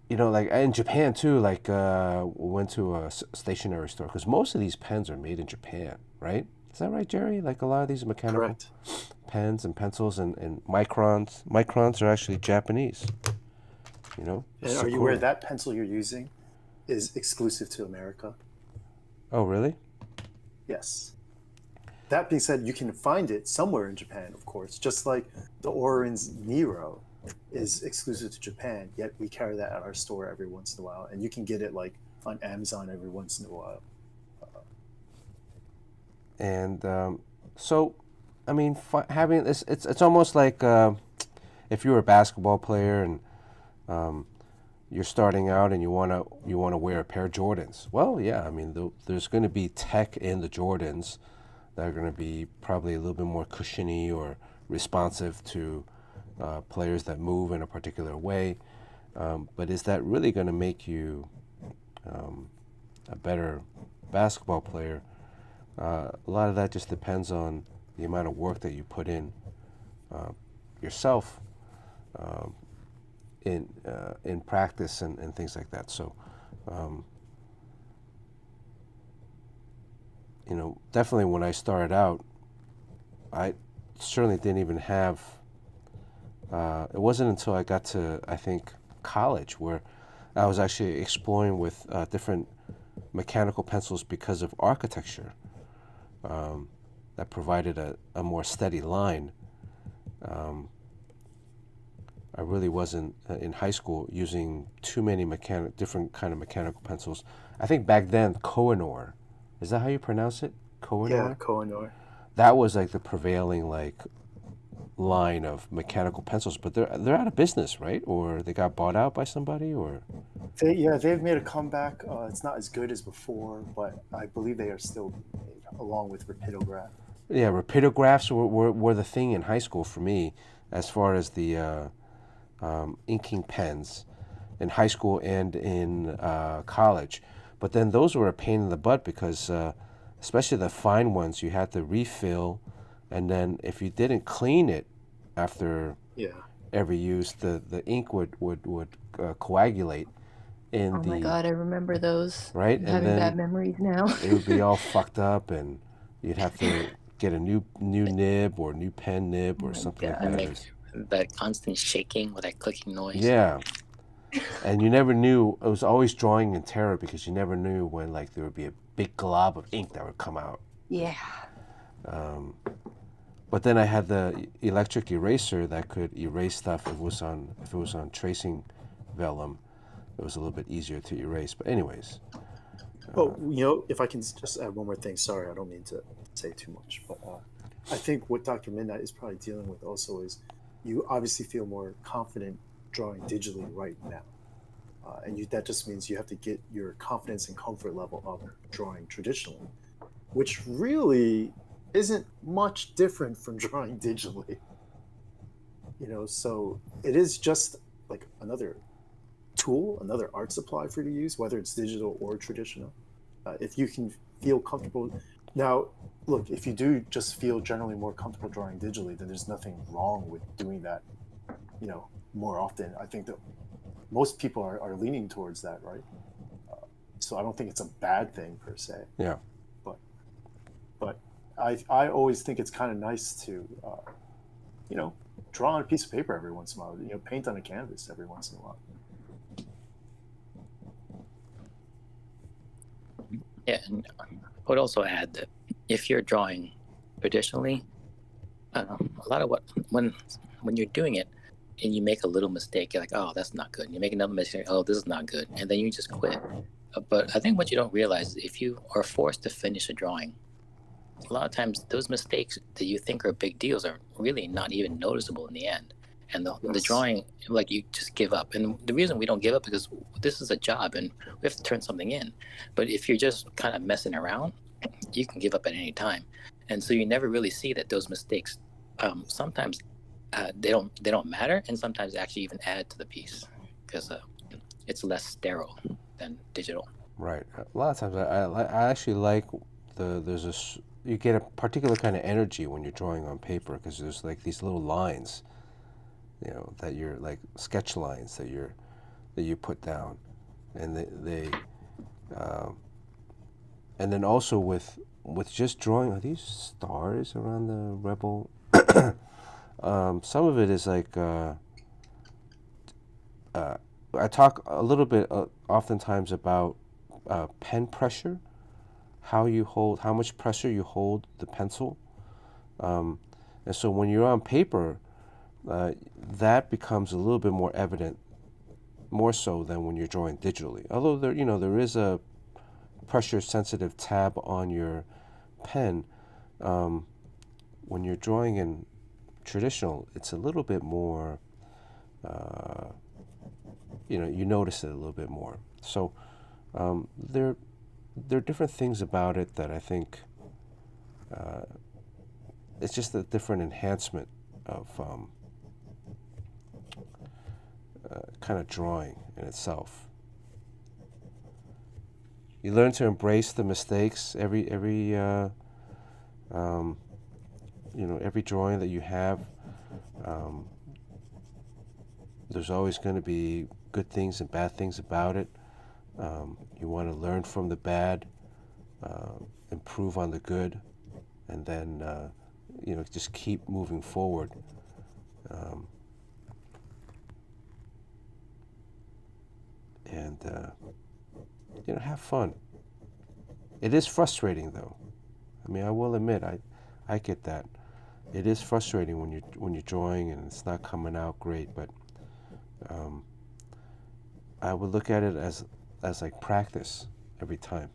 You know, like in Japan too, like went to a stationery store because most of these pens are made in Japan, right? Is that right, Jerry? Like a lot of these mechanical Correct. pens and pencils and microns. Microns are actually Japanese. You know. And are you aware that pencil you're using is exclusive to America? Oh, really? Yes. That being said, you can find it somewhere in Japan, of course, just like the Orange Nero is exclusive to Japan, yet we carry that at our store every once in a while, and you can get it like on Amazon every once in a while. And so, I mean, having this, it's almost like if you're a basketball player and you're starting out and you wanna wear a pair of Jordans. Well, yeah, I mean, there's going to be tech in the Jordans that are going to be probably a little bit more cushiony or responsive to players that move in a particular way. But is that really going to make you a better basketball player? A lot of that just depends on the amount of work that you put in yourself in practice and things like that. So, you know, definitely when I started out, I certainly didn't even have. It wasn't until I got to, I think, college where I was actually exploring with different mechanical pencils because of architecture that provided a more steady line. I really wasn't in high school using too many different kind of mechanical pencils. I think back then Koh-i-Noor, is that how you pronounce it? Koh-i-Noor? Yeah, Koh-i-Noor. That was like the prevailing like line of mechanical pencils, but they're out of business, right? Or they got bought out by somebody, or They've made a comeback. It's not as good as before, but I believe they are still made, along with Rapidograph. yeah, rapidographs were the thing in high school for me, as far as the inking pens in high school and in college. But then those were a pain in the butt because, especially the fine ones, you had to refill, and then if you didn't clean it after every use, the ink would coagulate in Oh my God, I remember those. right, I'm and having then bad memories now. it would be all fucked up, and you'd have to get a new nib or new pen nib or something like And that. make that constant shaking with that clicking noise. Yeah. And you never knew. It was always drawing in terror because you never knew when like there would be a big glob of ink that would come out. Yeah. But then I had the electric eraser that could erase stuff if it was on tracing vellum. It was a little bit easier to erase. But anyways. Oh, you know, if I can just add one more thing. Sorry, I don't mean to say too much, but I think what Dr. Midnight is probably dealing with also is you obviously feel more confident drawing digitally right now. And that just means you have to get your confidence and comfort level up drawing traditionally, which really isn't much different from drawing digitally. You know, so it is just like another tool, another art supply for you to use, whether it's digital or traditional. If you can feel comfortable. Now, look, if you do just feel generally more comfortable drawing digitally, then there's nothing wrong with doing that, you know, more often. I think that most people are leaning towards that, right? So I don't think it's a bad thing per se. Yeah. But I always think it's kind of nice to, you know, draw on a piece of paper every once in a while, you know, paint on a canvas every once in a while. Yeah, and I would also add that if you're drawing traditionally, a lot of when you're doing it and you make a little mistake, you're like, oh, that's not good. And you make another mistake, oh, this is not good, and then you just quit. But I think what you don't realize is if you are forced to finish a drawing, a lot of times those mistakes that you think are big deals are really not even noticeable in the end. And the drawing, like, you just give up. And the reason we don't give up is because this is a job and we have to turn something in. But if you're just kind of messing around, you can give up at any time. And so you never really see that those mistakes sometimes they don't matter, and sometimes they actually even add to the piece because it's less sterile than digital. Right. A lot of times I actually like you get a particular kind of energy when you're drawing on paper because there's like these little lines, that you're like sketch lines that you put down, and and then also with just drawing, are these stars around the rebel? Some of it is like I talk a little bit oftentimes about pen pressure, how much pressure you hold the pencil, and so when you're on paper, that becomes a little bit more evident, more so than when you're drawing digitally. Although there is a pressure sensitive tab on your pen, when you're drawing in traditional, it's a little bit more. You notice it a little bit more. So there are different things about it that I think it's just a different enhancement of kind of drawing in itself. You learn to embrace the mistakes. Every drawing that you have, there's always going to be good things and bad things about it. You want to learn from the bad, improve on the good, and then just keep moving forward. And have fun. It is frustrating, though. I mean, I will admit, I get that. It is frustrating when you're drawing and it's not coming out great, but I would look at it as like practice every time.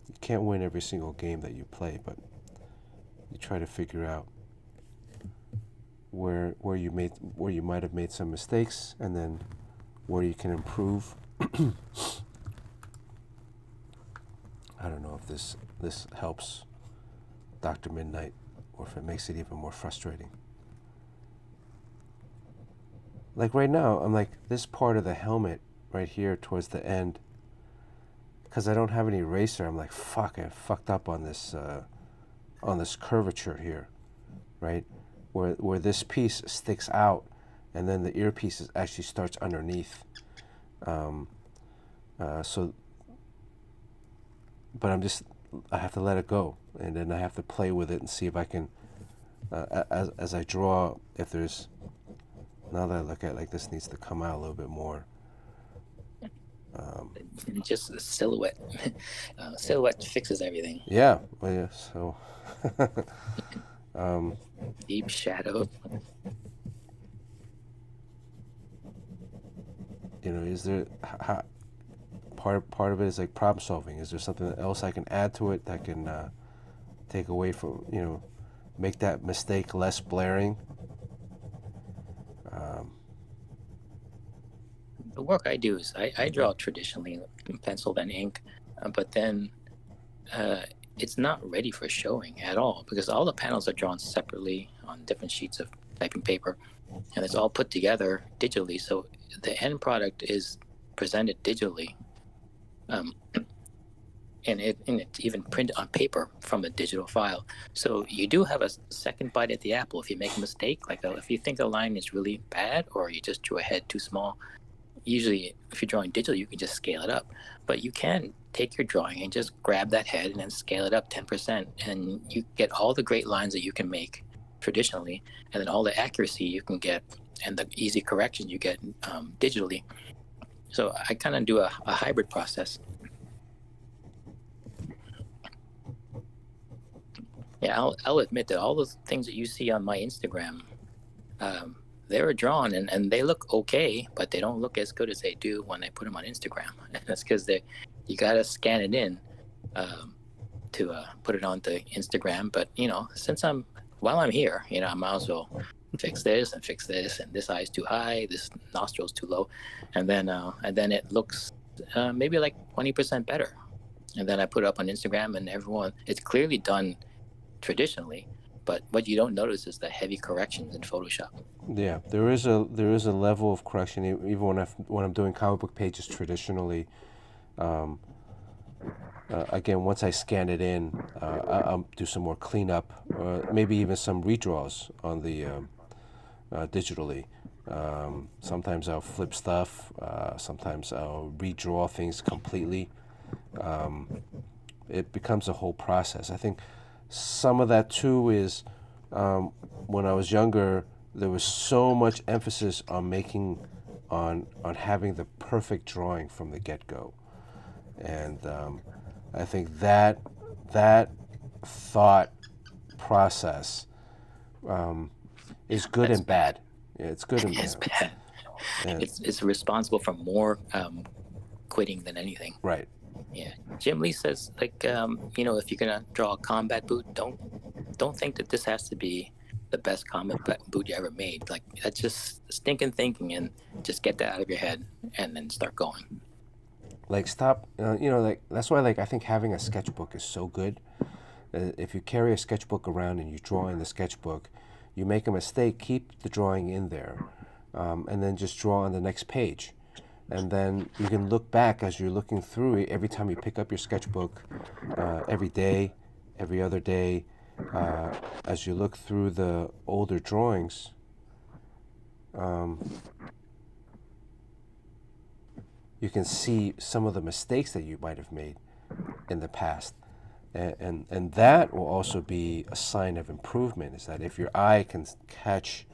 You can't win every single game that you play, but you try to figure out where you might have made some mistakes, and then where you can improve. I don't know if this helps Dr. Midnight, or if it makes it even more frustrating. Like right now, I'm like, this part of the helmet right here towards the end, because I don't have any eraser, I'm like, fuck, I fucked up on this curvature here, right? Where this piece sticks out, and then the earpiece actually starts underneath. But I have to let it go, and then I have to play with it and see if I can, as I draw, if there's, now that I look at it, like, this needs to come out a little bit more. Just the silhouette. Silhouette fixes everything. Yeah, well, yeah, so. Deep shadow. Is there part of it is like problem solving? Is there something else I can add to it that can take away from, make that mistake less blaring? The work I do is I draw traditionally in pencil then ink, but then it's not ready for showing at all, because all the panels are drawn separately on different sheets of typing paper, and it's all put together digitally. So the end product is presented digitally, and it's even printed on paper from a digital file. So you do have a second bite at the apple if you make a mistake. Like if you think a line is really bad, or you just drew a head too small. Usually, if you're drawing digital, you can just scale it up. But you can take your drawing and just grab that head and then scale it up 10%, and you get all the great lines that you can make traditionally, and then all the accuracy you can get, and the easy corrections you get digitally. So I kind of do a hybrid process. Yeah, I'll admit that all those things that you see on my Instagram, they were drawn and they look okay, but they don't look as good as they do when I put them on Instagram. And that's because you gotta scan it in to put it onto Instagram. But while I'm here, I might as well fix this, and this eye's too high, this nostril's too low, and then it looks maybe like 20% better. And then I put it up on Instagram, and it's clearly done traditionally, But what you don't notice is the heavy corrections in Photoshop. Yeah, there is a level of correction even when I'm doing comic book pages traditionally. Again, once I scan it in, I'll do some more cleanup, maybe even some redraws on the digitally. Sometimes I'll flip stuff. Sometimes I'll redraw things completely. It becomes a whole process. I think some of that too is when I was younger, there was so much emphasis on on having the perfect drawing from the get-go, and I think that thought process is good and bad. Yeah, it's good and It's bad. bad. And, It's responsible for more quitting than anything. right. Yeah. Jim Lee says, like, if you're gonna draw a combat boot, don't think that this has to be the best combat boot you ever made. Like, that's just stinking thinking, and just get that out of your head and then start going. Like stop. Like that's why I think having a sketchbook is so good. If you carry a sketchbook around and you draw in the sketchbook, you make a mistake, keep the drawing in there, and then just draw on the next page. And then you can look back as you're looking through it every time you pick up your sketchbook, every day, every other day, as you look through the older drawings. You can see some of the mistakes that you might have made in the past. And that will also be a sign of improvement, is that if your eye can catch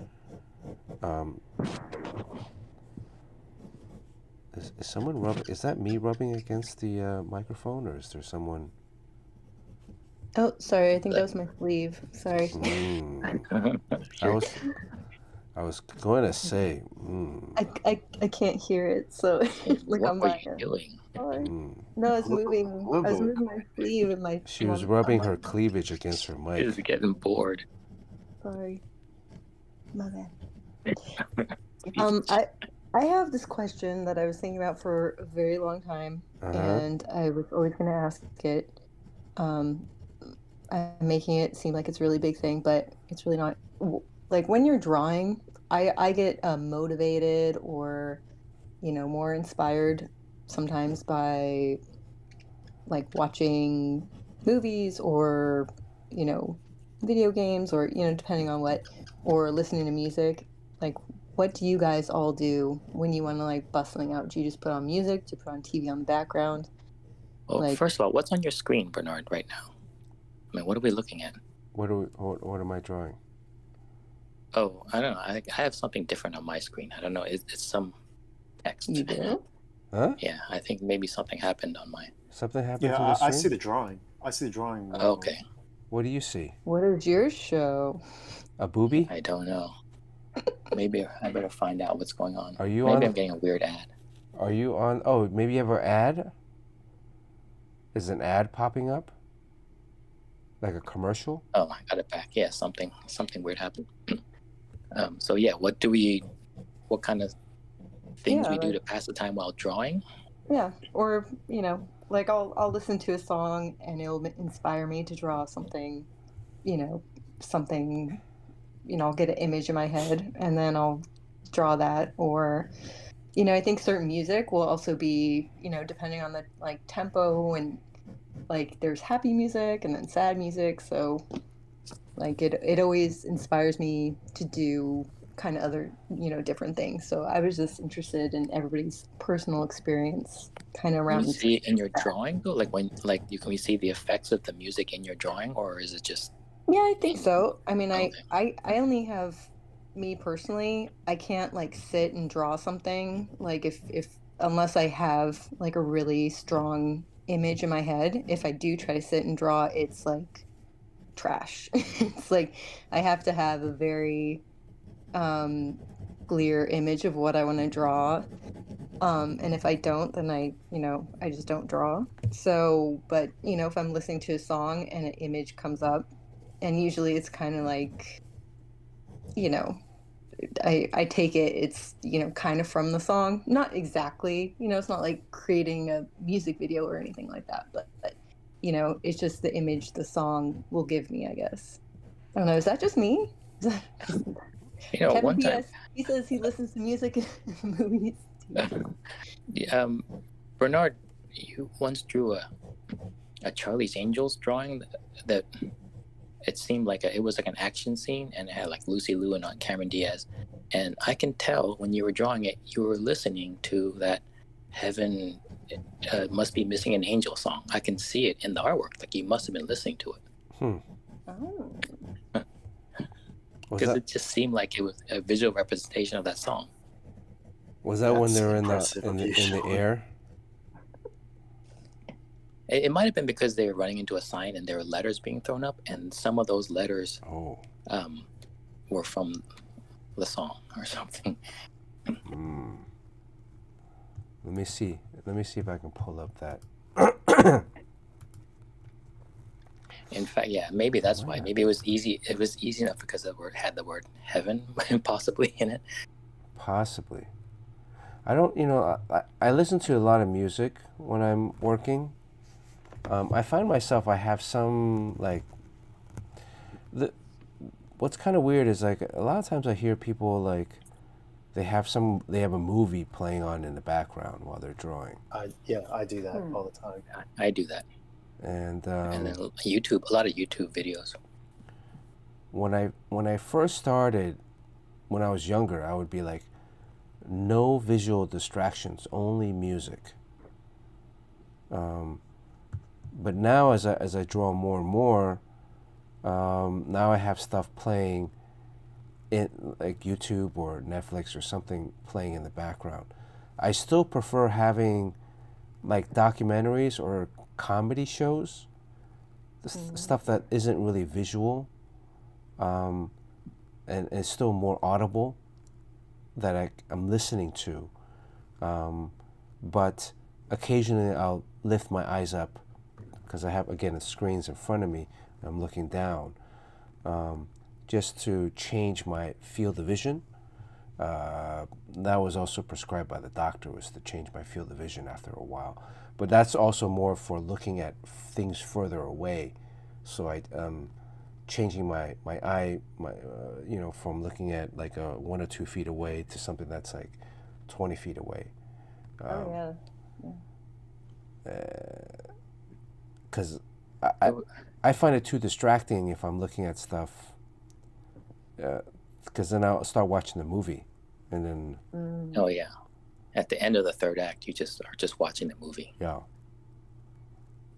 is someone rubbing? Is that me rubbing against the microphone, or is there someone? Oh, sorry. I think that was my sleeve. Sorry. I was going to say. I can't hear it, so like What I'm were by you it. doing? Sorry. No, I was moving. I was moving my sleeve and my. She was rubbing her cleavage against her mic. Just getting bored. Sorry. My bad. I have this question that I was thinking about for a very long time, and I was always going to ask it. I'm making it seem like it's a really big thing, but it's really not. Like when you're drawing, I get motivated or, more inspired sometimes by like watching movies or, video games or, depending on what, or listening to music. Like, what do you guys all do when you want to like bust something out? Do you just put on music? Do you put on TV on the background? Well, first of all, what's on your screen, Bernard, right now? I mean, what are we looking at? What am I drawing? Oh, I don't know. I have something different on my screen. I don't know. It's some text. You do? Huh? Yeah, I think maybe something happened on mine. Something happened to the Yeah, stream? I see the drawing. I see the drawing. Okay. What do you see? What does yours show? A booby? I don't know. Maybe I better find out what's going on. Are you maybe on? I'm getting a weird ad. Are you on? Oh, maybe you have an ad? Is an ad popping up? Like a commercial? Oh, I got it back. Yeah, something weird happened. So yeah, what kind of things we do to pass the time while drawing? Yeah, or like I'll listen to a song and it'll inspire me to draw something, something, I'll get an image in my head and then I'll draw that. Or, I think certain music will also be, depending on the like tempo, and like there's happy music and then sad music. So like it always inspires me to do kind of other, different things. So I was just interested in everybody's personal experience kind of around. Can you see it in your drawing though? Like can we see the effects of the music in your drawing, or is it just? Yeah, I think so. I mean, I only have, me personally, I can't like sit and draw something like if unless I have like a really strong image in my head. If I do try to sit and draw, it's like trash. It's like I have to have a very clear image of what I want to draw, and if I don't, then I just don't draw. So but if I'm listening to a song and an image comes up, and usually it's kind of like I take it, it's kind of from the song, not exactly, it's not like creating a music video or anything like that, but it's just the image the song will give me, I guess. I don't know. Is that just me? Is that- Kevin One time, P.S. He says he listens to music in movies. Bernard, you once drew a Charlie's Angels drawing that it seemed like it was like an action scene, and it had like Lucy Liu and Cameron Diaz, and I can tell when you were drawing it, you were listening to that Heaven Must Be Missing an Angel song. I can see it in the artwork, like you must have been listening to it. Oh. Because it just seemed like it was a visual representation of that song. Was that when they were in impressive of you, the Sean. air? It might have been because they were running into a sign and there were letters being thrown up, and some of those letters were from the song or something. Let me see if I can pull up that. In fact, yeah, maybe that's why. Maybe it was easy. It was easy enough because the word had the word heaven possibly in it. Possibly. I don't. I listen to a lot of music when I'm working. I find myself I have some like what's kind of weird is like a lot of times I hear people like they have a movie playing on in the background while they're drawing. I do that all the time. I do that. And then YouTube, a lot of YouTube videos. When I first started, when I was younger, I would be like, no visual distractions, only music. But now as I draw more and more, now I have stuff playing in like YouTube or Netflix or something playing in the background. I still prefer having like documentaries or comedy shows, stuff that isn't really visual, and is still more audible, that I'm listening to. But occasionally I'll lift my eyes up because I have, again, the screens in front of me. I'm looking down, just to change my field of vision. That was also prescribed by the doctor, was to change my field of vision after a while. But that's also more for looking at things further away. So I changing my eye, from looking at like 1 or 2 feet away to something that's like 20 feet away. Because I find it too distracting if I'm looking at stuff. Because then I'll start watching the movie, and then. Oh yeah, at the end of the third act, you just are just watching the movie. Yeah.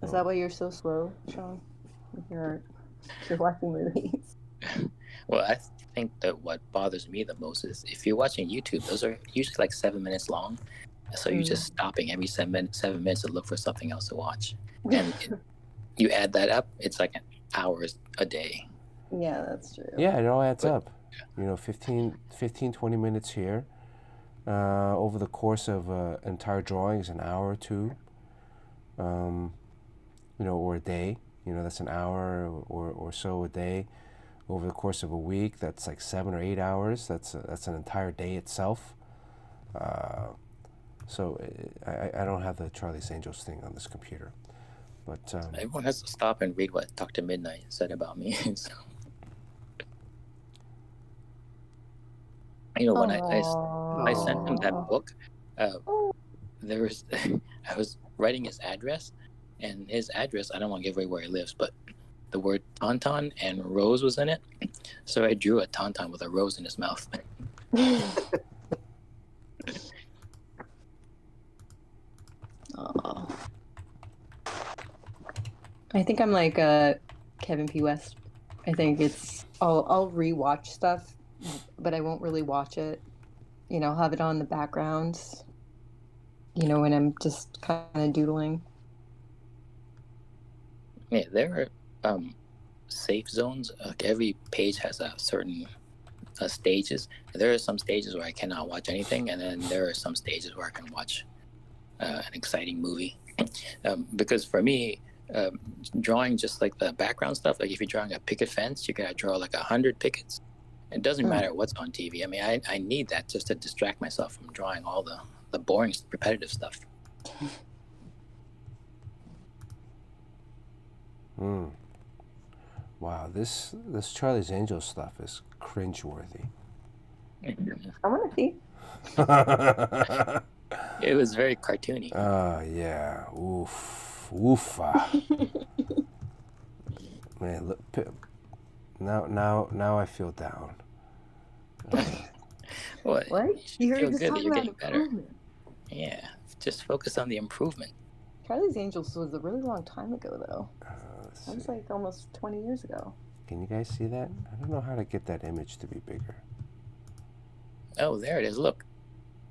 Is that why you're so slow, Sean? You're watching movies. Well, I think that what bothers me the most is if you're watching YouTube, those are usually like 7 minutes long, so you're just stopping every 7 minutes to look for something else to watch, and you add that up, it's like hours a day. Yeah, that's true. Yeah, it all adds up. 15, 20 minutes here. Over the course of entire drawing is an hour or two. Or a day. That's an hour or so a day. Over the course of a week, that's like 7 or 8 hours. That's an entire day itself. So I don't have the Charlie's Angels thing on this computer. But everyone has to stop and read what Dr. Midnight said about me. So. When I sent him that book, I was writing his address, and his address, I don't want to give away where he lives, but the word tauntaun and rose was in it, so I drew a tauntaun with a rose in his mouth. I think I'm like Kevin P. West. I think I'll rewatch stuff, but I won't really watch it. I'll have it on the background, when I'm just kind of doodling. Yeah, there are safe zones. Like every page has a certain stages. There are some stages where I cannot watch anything, and then there are some stages where I can watch an exciting movie. Because for me, drawing just like the background stuff, like if you're drawing a picket fence, you gotta draw like 100 pickets. It doesn't matter what's on TV. I mean, I need that just to distract myself from drawing all the boring, repetitive stuff. Wow, this Charlie's Angels stuff is cringeworthy. I want to see. It was very cartoony. Yeah. Oof. Oofa. Man, look. Now I feel down. What? What? You should You feel heard just good that talking you're about getting better. improvement. Yeah, just focus on the improvement. Charlie's Angels was a really long time ago, though. Let's That was see. like almost 20 years ago. Can you guys see that? I don't know how to get that image to be bigger. Oh, there it is. Look.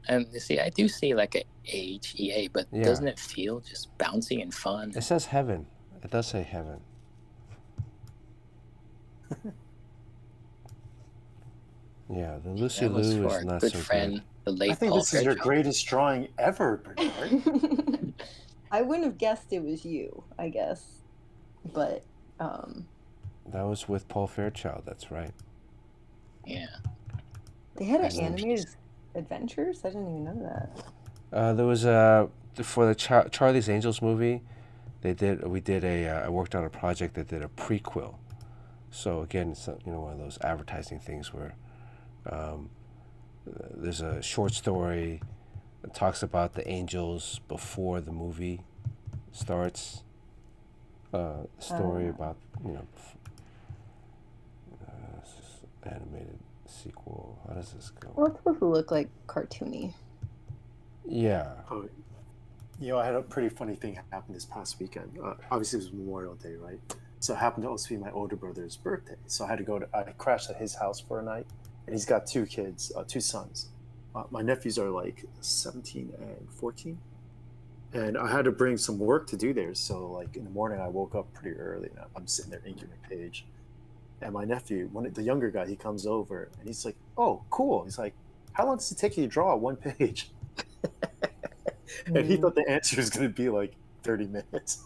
And you see, I do see like a HEA, but Yeah. doesn't it feel just bouncy and fun? It says heaven. It does say heaven. Yeah, the Lucy That was Lou for is our not good so friend, good. the I late think Paul this is your Fairchild. greatest drawing ever, Bernard. I wouldn't have guessed it was you, I guess. But, That was with Paul Fairchild. That's right. Yeah. they had Nice. an animated adventures? I didn't even know that. There was for the Charlie's Angels movie. I worked on a project that did a prequel. So again, it's one of those advertising things where there's a short story that talks about the angels before the movie starts. Story about this is animated sequel. How does this go? Well, it's supposed to look like cartoony. Yeah. Oh, I had a pretty funny thing happen this past weekend. Obviously, it was Memorial Day, right? So it happened to also be my older brother's birthday. So I had to I crashed at his house for a night, and he's got two kids, two sons. My nephews are like 17 and 14. And I had to bring some work to do there. So like in the morning, I woke up pretty early, and I'm sitting there inking a page. And my nephew, the younger guy, he comes over, and he's like, "Oh, cool." He's like, "How long does it take you to draw one page?" And he thought the answer was going to be like 30 minutes.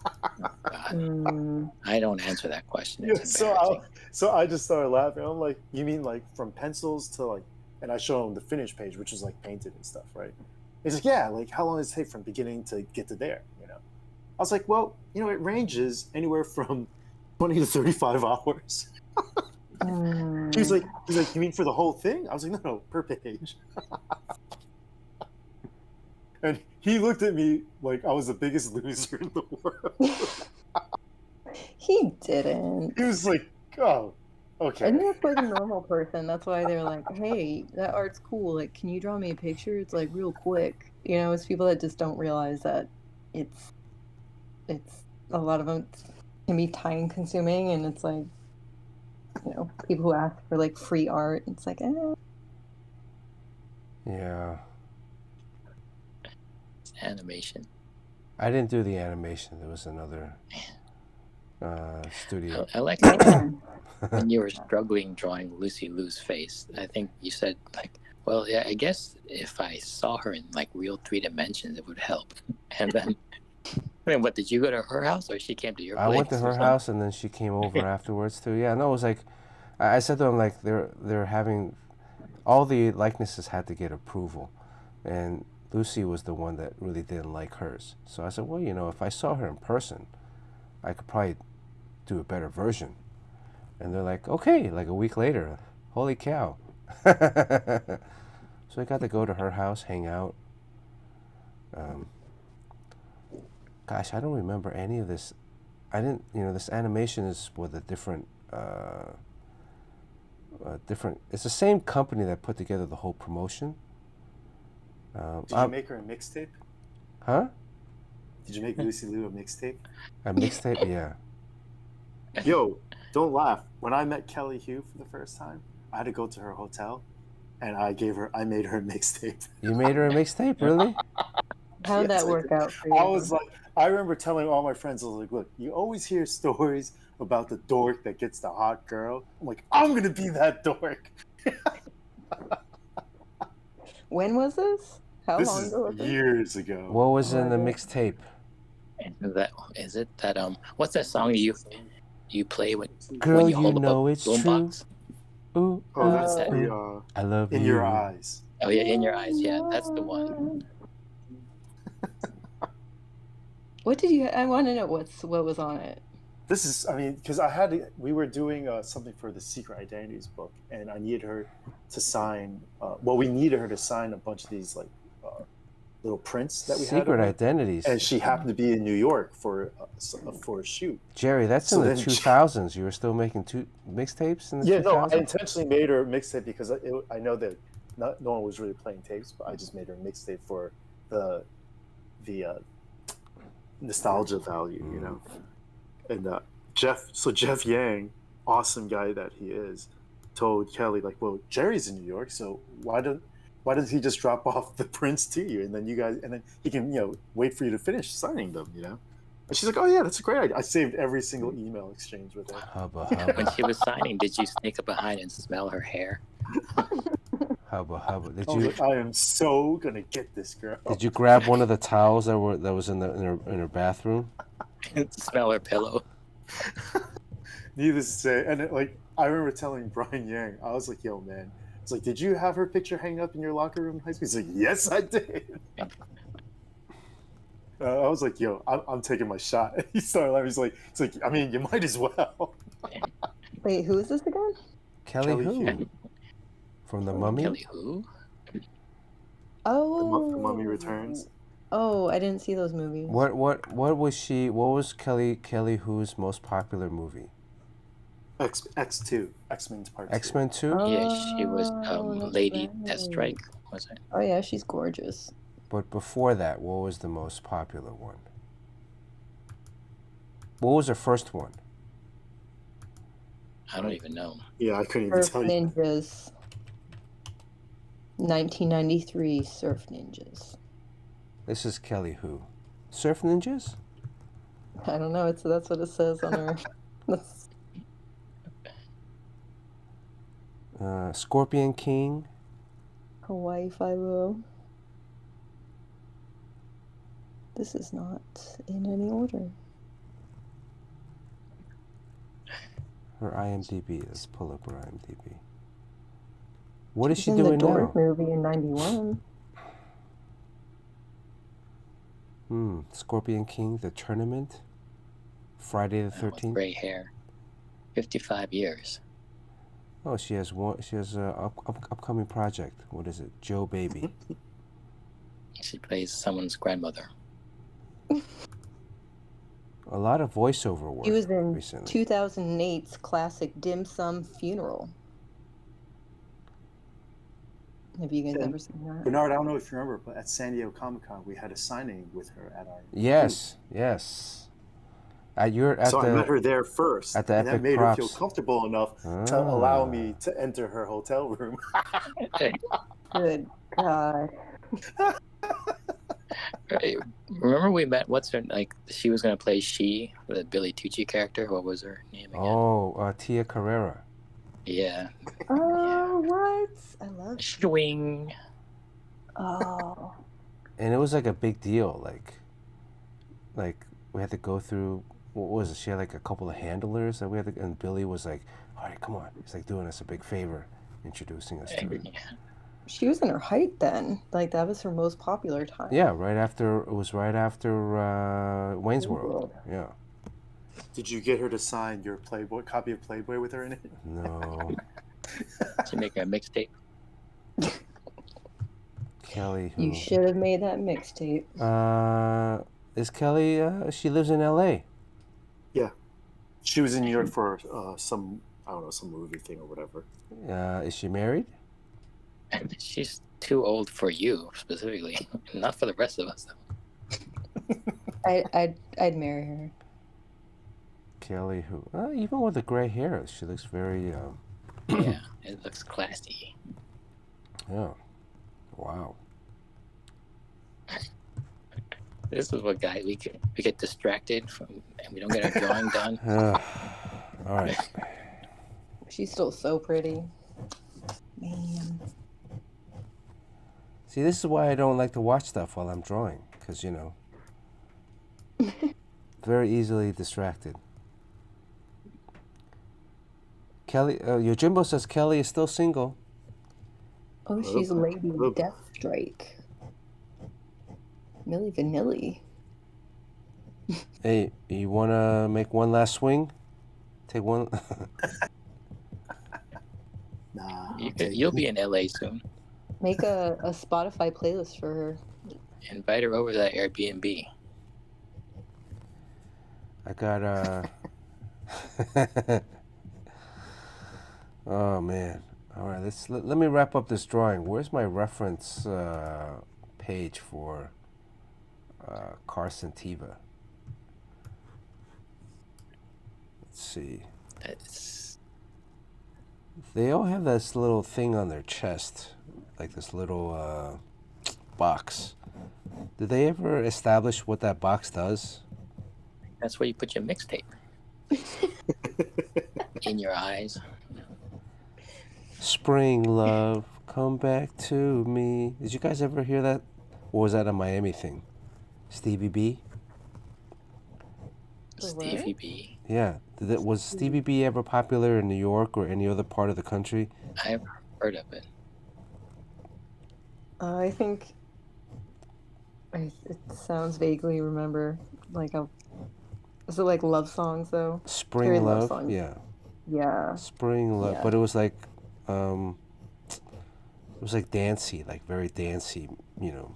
God, I don't answer that question. Yeah, It's embarrassing. so I just started laughing. I'm like, "You mean like from pencils to like," and I show him the finished page, which is like painted and stuff, right? He's like, "Yeah, like how long does it take from beginning to get to there?" I was like, "Well, it ranges anywhere from 20 to 35 hours." He's like, "You mean for the whole thing?" I was like, No, per page." And he looked at me like I was the biggest loser in the world. He didn't. He was like, "Oh, okay." I think that's like a normal person. That's why they're like, "Hey, that art's cool. Like, can you draw me a picture? It's like real quick." It's people that just don't realize that it's a lot of them can be time consuming, and it's like, people who ask for like free art, it's like, Yeah. It's animation. I didn't do the animation. There was another studio. I like how when you were struggling drawing Lucy Lou's face, I think you said like, "Well, yeah, I guess if I saw her in like real 3 dimensions, it would help." And then, what did you go to her house or she came to your place? I went to or her something? house and then she came over afterwards too. Yeah, no, it was like I said to them like they're having all the likenesses had to get approval, and Lucy was the one that really didn't like hers. So I said, well, if I saw her in person, I could probably do a better version. And they're like, okay. Like a week later, holy cow! So I got to go to her house, hang out. Gosh, I don't remember any of this. I didn't, this animation is with a different, it's the same company that put together the whole promotion. Did you make her a mixtape? Huh? Did you make Lucy Lou a mixtape? A mixtape? Yeah. Yo, don't laugh. When I met Kelly Hugh for the first time, I had to go to her hotel, and I made her a mixtape. You made her a mixtape, really? how'd Yes, that I work did. out for you? I was like, I remember telling all my friends, I was like, "Look, you always hear stories about the dork that gets the hot girl. I'm like, I'm gonna be that dork." When was this? How This long is ago was this? years ago. What was in the Right. mixtape? Is it that what's that song you play when Girl, you hold up a it's true. boombox? Ooh, Oh, that's that? the I love In you. Your Eyes. Oh yeah, In Your Eyes. Yeah, that's the one. What did you? I want to know what was on it. this is, I mean, because we were doing something for the Secret Identities book, and I needed her to sign. We needed her to sign a bunch of these like little prints that we had. Secret Identities. And she happened to be in New York for a shoot. Jerry, that's in the 2000s. You were still making mixtapes in the 2000s? No, I intentionally made her a mixtape because I know that no one was really playing tapes, but I just made her a mixtape for the nostalgia value, you know. And Jeff Yang, awesome guy that he is, told Kelly like, well, Jerry's in New York, so why doesn't he just drop off the prints to you, and then he can wait for you to finish signing them, you know? And she's like, oh yeah, that's a great idea. I saved every single email exchange with her. When she was signing, did you sneak up behind and smell her hair? Hubba. I am so gonna get this girl. Did you grab one of the towels that was in her bathroom? Smell her pillow. Needless to say, and I remember telling Brian Yang, I was like, yo man, it's like, did you have her picture hanging up in your locker room in high school? He's like, yes, I did. I was like, yo, I'm taking my shot. He started laughing. He's like, I mean, you might as well. Wait, who is this again? Kelly who? From The Mummy? Kelly who? Oh, The Mummy Returns. Oh, I didn't see those movies. What was Kelly Who's most popular movie? X2, X-Men's Part 2. X-Men 2? Yeah, she was Lady Deathstrike, was it? Oh yeah, she's gorgeous. But before that, what was the most popular one? What was her first one? I don't even know. Yeah, I couldn't even tell you. Ninjas. 1993 Surf Ninjas. This is Kelly Who? Surf Ninjas? I don't know. That's what it says on her. Scorpion King. Hawaii Five-0. This is not in any order. Her IMDb. Let's pull up her IMDb. What is she in doing the Doors now? movie in 91. Scorpion King, The Tournament, Friday the 13th. Gray hair. 55 years. Oh, she has a upcoming project. What is it? Joe Baby. She plays someone's grandmother. A lot of voiceover work. She was in recently. 2008's classic Dim Sum Funeral. Have you guys ever seen that? Bernard, I don't know if you remember, but at San Diego Comic-Con, we had a signing with her at our Yes. I met her there first. At the and Epic that made Props. her feel comfortable enough to allow me to enter her hotel room. Good God. Right. Remember we met, she was going to play the Billy Tucci character. What was her name again? Oh, Tia Carrera. Yeah. Oh, what? I love Swing. Oh. And it was like a big deal. Like we had to go through, what was it? She had like a couple of handlers that we had to, and Billy was like, all right, come on. He's like doing us a big favor, introducing us to her. She was in her height then. Like, that was her most popular time. Yeah, right after Wayne's World. Yeah. Did you get her to sign your copy of Playboy with her in it? No. To make a mixtape. Kelly Who? You should have made that mixtape. Is Kelly, she lives in LA. Yeah. She was in New York for some movie thing or whatever. Is she married? And she's too old for you, specifically. Not for the rest of us, though. I'd marry her. Kelly Who? Even with the gray hair, she looks very... Yeah, it looks classy. Yeah. Wow. This is what we get distracted from, and we don't get our drawing done. All right. She's still so pretty. Man. See, this is why I don't like to watch stuff while I'm drawing, because, very easily distracted. Kelly, Yojimbo says Kelly is still single. Oh, she's Lady Deathstrike. Milli Vanilli. Hey, you wanna make one last swing? Take one. Nah, You'll be in LA soon. Make a Spotify playlist for her. Invite her over to that Airbnb. I got Oh man. All right, let me wrap up this drawing. Where's my reference page for Carsen Teva? Let's see. They all have this little thing on their chest, like this little box. Did they ever establish what that box does? That's where you put your mixtape. In your eyes. Spring love, come back to me. Did you guys ever hear that? Or was that a Miami thing? Stevie B? Stevie B. Yeah. Was Stevie B ever popular in New York or any other part of the country? I've heard of it. I think it sounds vaguely remember is it like love songs though? Spring Very love, love songs. Yeah. Spring love, Yeah. but it was like dancey, like very dancey, you know.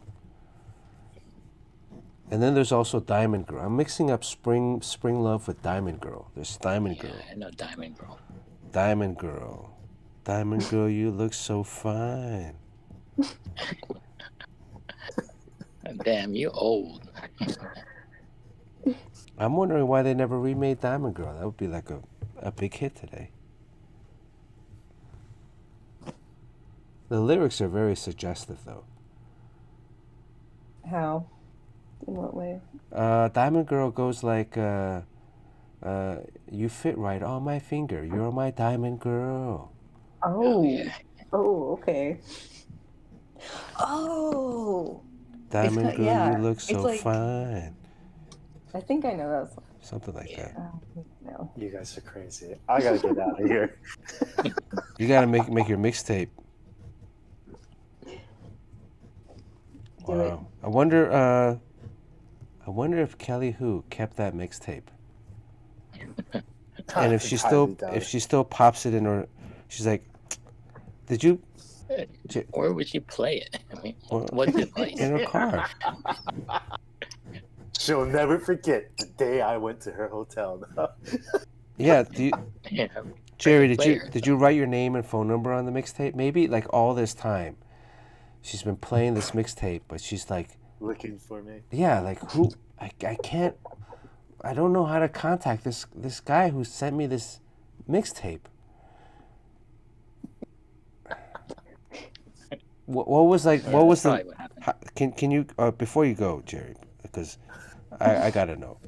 And then there's also Diamond Girl. I'm mixing up Spring Love with Diamond Girl. There's Diamond Girl. I know Diamond Girl. Diamond Girl. Diamond Girl, you look so fine. Damn, you old. I'm wondering why they never remade Diamond Girl. That would be like a big hit today. The lyrics are very suggestive, though. How? In what way? Diamond Girl goes like, you fit right on my finger. You're my Diamond Girl. Oh. Yeah. Oh, okay. Oh. Diamond Girl, yeah, you look it's so like- fine. I think I know that song. Something like that. No. You guys are crazy. I gotta get out of here. You gotta make your mixtape. Do it. Wow. I wonder if Kelly Hu kept that mixtape. And if she still pops it in her, she's like, did you? Where would she play it? I mean, what device? In her car. She'll never forget the day I went to her hotel. Yeah. Yeah. Jerry, Player. did you write your name and phone number on the mixtape? Maybe like all this time, she's been playing this mixtape, but she's like, Looking for me. yeah, like who? I can't. I don't know how to contact this guy who sent me this mixtape. What was like? What was Probably the? what happened. Can you before you go, Jerry? Because I gotta know.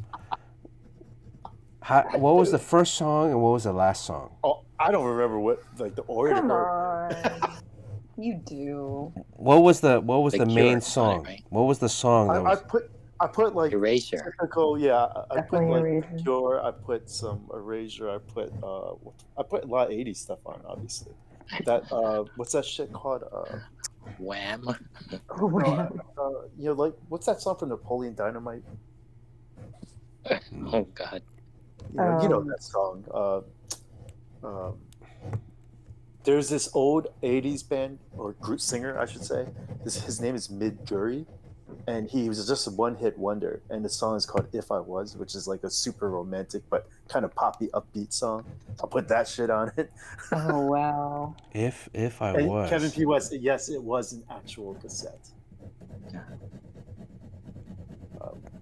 What was the first song and what was the last song? Oh, I don't remember what like the order. Come on. You do. What was the The main Cure, song? right? What was the song that I was? put like Erasure. technical. Yeah, I put Definitely like Erasure. Cure. I put some Erasure. I put a lot of '80s stuff on, obviously. That what's that shit called? Wham. Oh, wow. You know, like what's that song from Napoleon Dynamite? Oh God. You know that song. There's this old '80s band or group singer, I should say. His name is Mid Guri, and he was just a one-hit wonder. And the song is called "If I Was," which is like a super romantic but kind of poppy, upbeat song. I'll put that shit on it. Oh, wow. If I And was. Kevin P. West, yes, it was an actual cassette.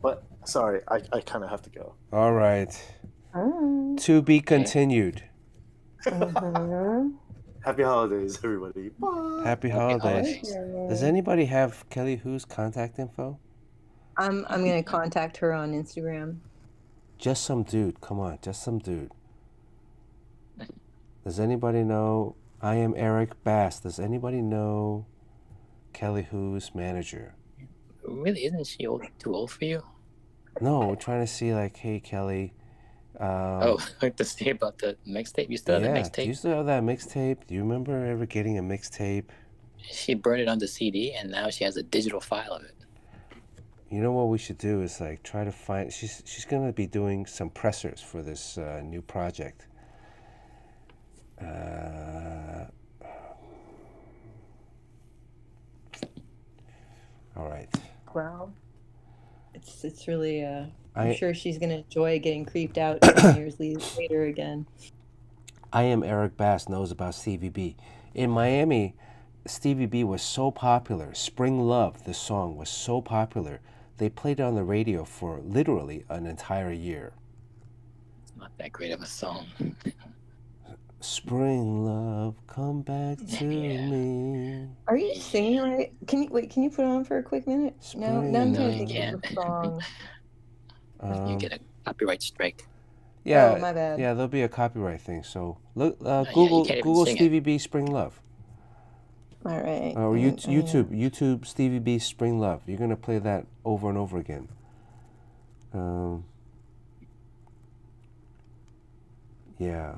But sorry, I kind of have to go. All right. Oh. To be continued. Mhm. Happy holidays, everybody. Bye. Happy holidays. Does anybody have Kelly Hu's contact info? I'm gonna contact her on Instagram. Just some dude. Come on, just some dude. Does anybody know? I am Eric Bass. Does anybody know Kelly Hu's manager? Really, isn't she too old for you? No, we're trying to see like, hey Kelly. Oh, to see about the mixtape. You still have the Do mixtape? you still have that mixtape? Do you remember ever getting a mixtape? She burned it on the CD, and now she has a digital file of it. You know what we should do is like try to find. She's gonna be doing some pressers for this new project. All right. Wow. It's really I'm I sure she's gonna enjoy getting creeped out 10 years later again. I am Eric Bass knows about Stevie B. In Miami, Stevie B was so popular. Spring Love, the song, was so popular. They played it on the radio for literally an entire year. It's not that great of a song. Spring Love, come back to me. Are you singing right? Can you put it on for a quick minute? No, now I'm Spring trying to you think of can't. the song. You get a copyright strike. Yeah, Oh, my bad. yeah, there'll be a copyright thing. So look, Yeah, you Google can't even Google sing it. Stevie B Spring Love, All right. or YouTube Stevie B Spring Love. You're gonna play that over and over again. Yeah.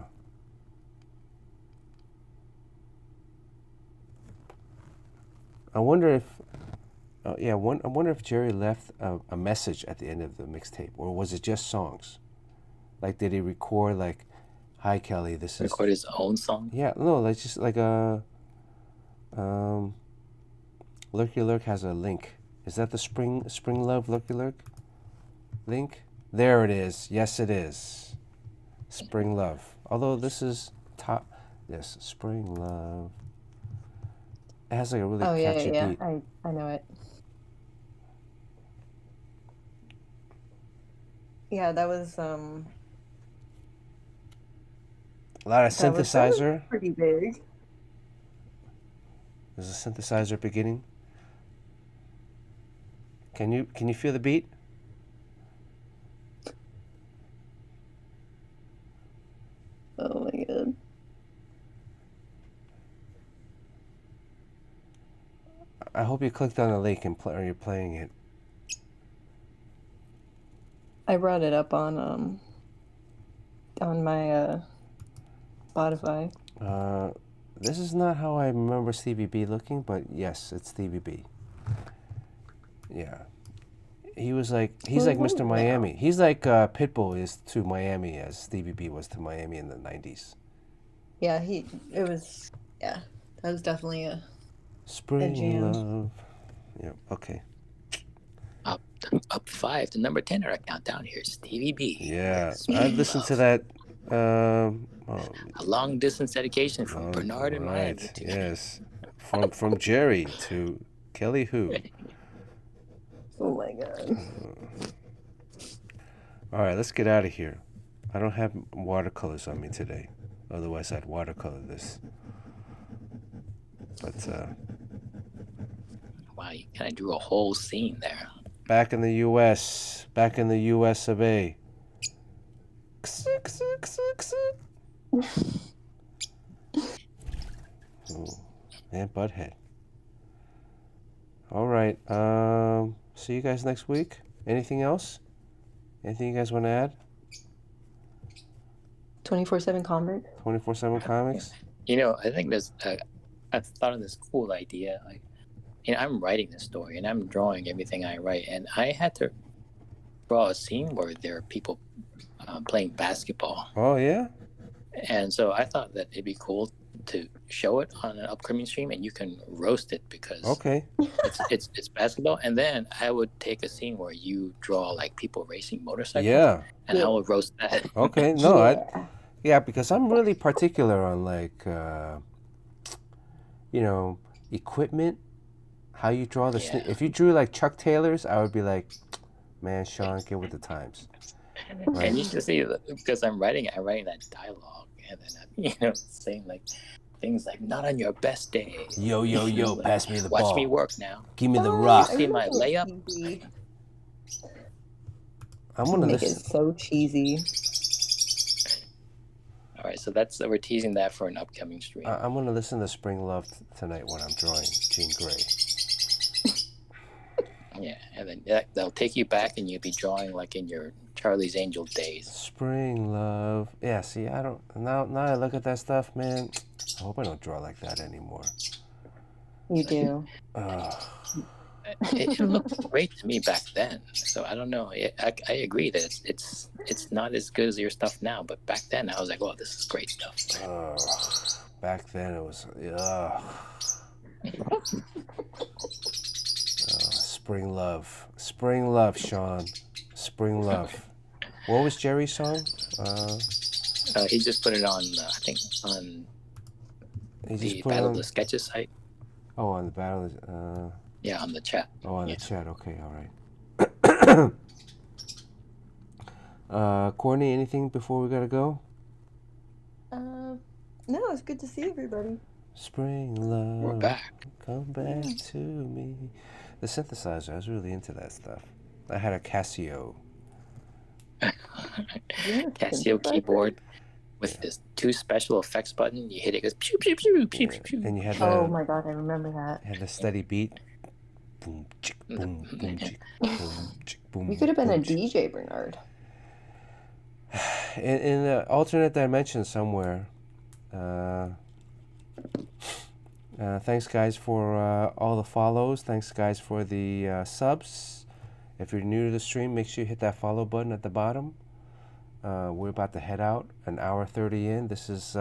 I wonder if, I wonder if Jerry left a message at the end of the mixtape, or was it just songs? Like, did he record like, "Hi Kelly, this is." Record his own song. Yeah, no, like just like a. Lurky Lurk has a link. Is that the Spring Love Lurky Lurk link? There it is. Yes, it is. Spring Love. Although this is top. Yes, Spring Love. It has like a really Oh yeah, catchy yeah. beat. I know it. Yeah, that was A lot of that was synthesizer. pretty big. There's a synthesizer beginning. Can you feel the beat? Oh my god. I hope you clicked on the link and or you're playing it. I brought it up on my Spotify. This is not how I remember Stevie B looking, but yes, it's Stevie B. Yeah. He's like Mr. Wow. Miami. He's like Pitbull is to Miami as Stevie B was to Miami in the 90s. Yeah, that was definitely a Spring jam. Love. Yeah, okay. Up 5 to number 10 in our countdown here, Stevie B. Yeah, Spring I've listened to Love. that. A long distance dedication from Bernard in Miami. Right, yes. From Jerry to Kelly Who. Oh my god. All right, let's get out of here. I don't have watercolors on me today. Otherwise, I'd watercolor this. But Wow, you kind of drew a whole scene there. back in the U.S. of A. Ooh, and Butthead. All right. See you guys next week. Anything else? Anything you guys want to add? 24/7 comic. 24/7 comics. You know, I think I thought of this cool idea. Like, you know, I'm writing this story and I'm drawing everything I write, and I had to draw a scene where there are people playing basketball, Oh yeah. and so I thought that it'd be cool to show it on an upcoming stream, and you can roast it because Okay. it's basketball, and then I would take a scene where you draw like people racing motorcycles, Yeah. and I would roast that. Okay. No. Yeah. Yeah, because I'm really particular on like, equipment. How you draw the Yeah. If you drew like Chuck Taylor's, I would be like, man, Sean, get with the times. Right. And you should see that because I'm writing that dialogue, and then I'm, saying like things like "not on your best day." Yo, yo, yo, Like, pass me the watch ball. me work now. Give me the Oh, rock. I See my love layup? cheesy. I'm gonna Make it listen. so cheesy. All right, so we're teasing that for an upcoming stream. I'm gonna listen to Spring Love tonight when I'm drawing Jean Grey. Yeah, and then they'll take you back, and you'll be drawing like in your Charlie's Angel days. Spring Love. Yeah. See, I don't. Now I look at that stuff, man. I hope I don't draw like that anymore. You do. it looked great to me back then. So I don't know. I agree that it's not as good as your stuff now, but back then I was like, "Oh, this is great stuff." Back then it was spring love, Sean, spring love. What was Jerry's song? He just put it on. I think on the Battle of the Sketches site. Oh, on the Battle. Yeah, on the chat. Oh, on the chat. Okay, all right. Courtney, anything before we gotta go? No, it's good to see everybody. Spring love, We're back. come back to me. The synthesizer, I was really into that stuff. I had a Casio. Casio keyboard with this 2 special effects button. You hit it, it goes pew pew pew pew pew pew. And you had Oh my god, I remember that. Had the steady beat. Boom, chick, boom, boom, chick, boom, chick, boom. You could have been a boom, chick. DJ, Bernard. In the alternate dimension somewhere. Thanks, guys, for all the follows. Thanks, guys, for the subs. If you're new to the stream, make sure you hit that follow button at the bottom. We're about to head out, an hour 30 in. This is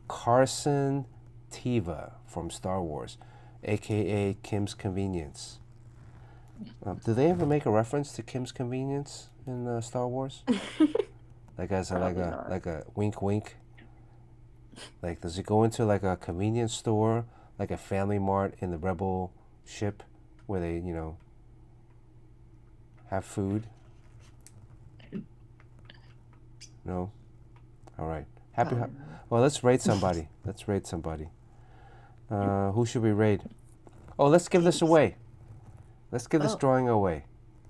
Carsen Teva from Star Wars, a.k.a. Kim's Convenience. Do they ever make a reference to Kim's Convenience in Star Wars? Like as like a wink wink? Like, does it go into like a convenience store, like a Family Mart in the Rebel ship, where they, you know, have food? No? All right. Well, let's raid somebody. Who should we raid? Oh, let's give this away. Let's give this drawing away.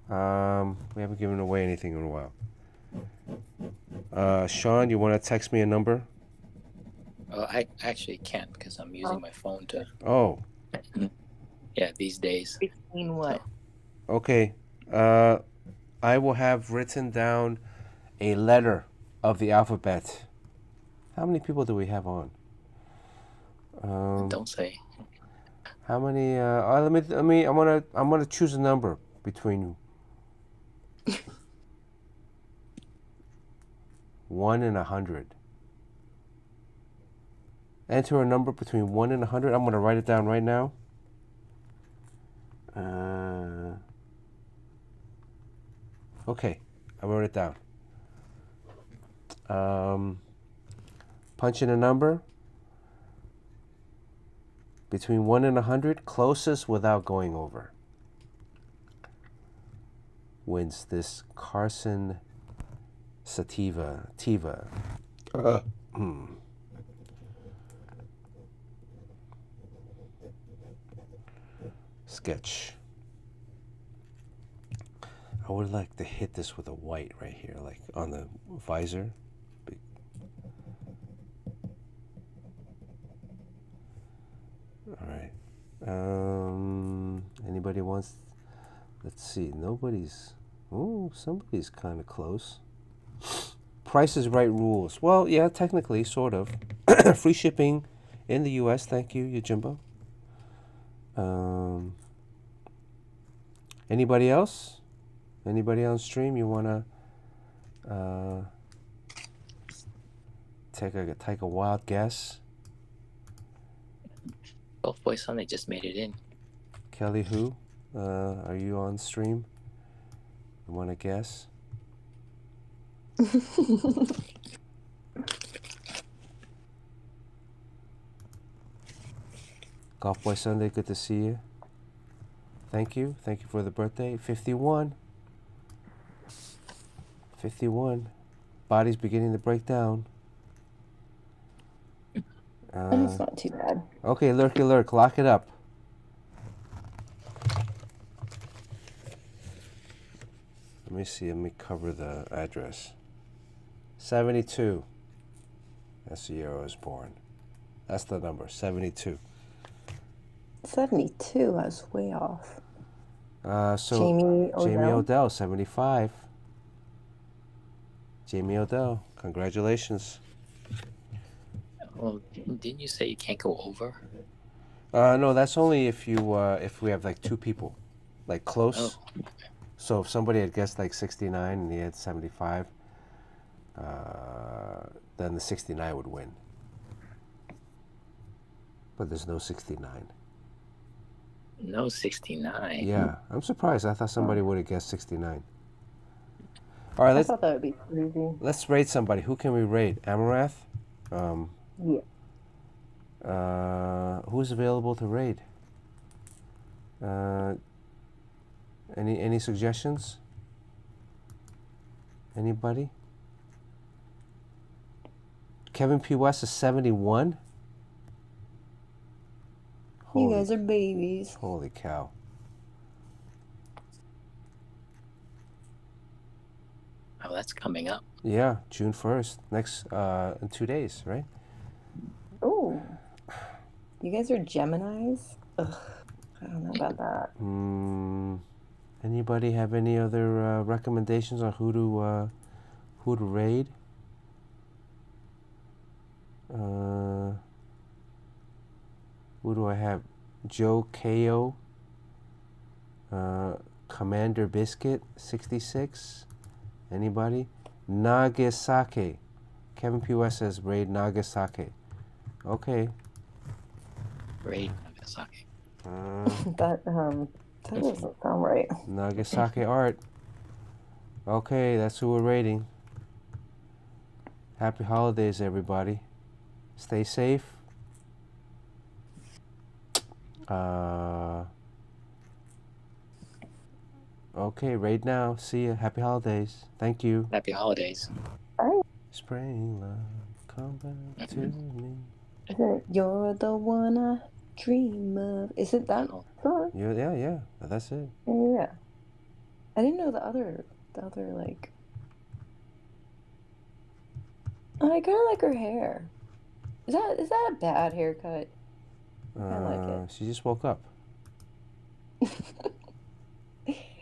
We haven't given away anything in a while. Sean, you want to text me a number? I actually can't because I'm using my phone to. Oh. Yeah, these days. Between what? Okay. I will have written down a letter of the alphabet. How many people do we have on? Don't say. How many? Let me. I'm gonna choose a number between 1 and 100. Enter a number between 1 and 100. I'm gonna write it down right now. Okay, I wrote it down. Punch in a number between 1 and 100, closest without going over, wins this Carsen Teva. Sketch. I would like to hit this with a white right here, like on the visor. All right. Anybody wants? Let's see. Nobody's. Oh, somebody's kind of close. Price is Right rules. Well, yeah, technically, sort of. Free shipping in the U.S. Thank you, Yojimbo. Anybody else? Anybody on stream? You wanna take a wild guess? Golf Boy Sunday just made it in. Kelly, who? Are you on stream? You wanna guess? Golf Boy Sunday, good to see you. Thank you for the birthday. 51. Body's beginning to break down. That's not too bad. Okay, Lurky Lurk, lock it up. Let me see, let me cover the address. 72. That's the year I was born. That's the number, 72. 72, I was way off. Jamie Odell, 75. Jamie Odell, congratulations. Well, didn't you say you can't go over? No, that's only if we have like 2 people. like close. Oh, So if somebody had guessed like 69 and he had 75, then the 69 would win. But there's no 69. no 69. Yeah, I'm surprised. I thought somebody would have guessed 69. All right, I thought that would be crazy. let's rate somebody. Who can we rate? Amarath? Yeah. Who's available to raid? Any suggestions? Anybody? Kevin P. West is 71. You guys are babies. Holy cow! Oh, that's coming up. Yeah, June 1st. Next in 2 days, right? Oh, you guys are Geminis? Ugh, I don't know about that. Anybody have any other recommendations on who to raid? Who do I have? Joe Ko, Commander Biscuit 66. Anybody? Nagasaki. Kevin P. West says raid Nagasaki. Okay. Raid Nagasaki. That doesn't sound right. Nagasaki art. Okay, that's who we're raiding. Happy holidays, everybody. Stay safe. Okay, raid now. See ya. Happy holidays. Thank you. Happy holidays. Bye. Spring love, come back to me. You're the one I dream of. Is it that song? Yeah. That's it. Yeah. I didn't know the other like. Oh, I kind of like her hair. Is that a bad haircut? I like it. She just woke up.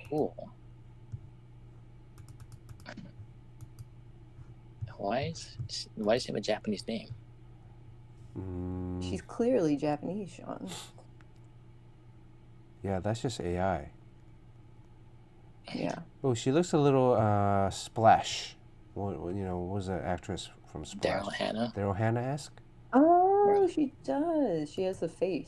Cool. Why does she have a Japanese name? She's clearly Japanese, Sean. Yeah, that's just AI. Yeah. Oh, she looks a little Splash. What was that actress from Splash? Daryl Hannah. Daryl Hannah-esque? Oh, she does. She has the face.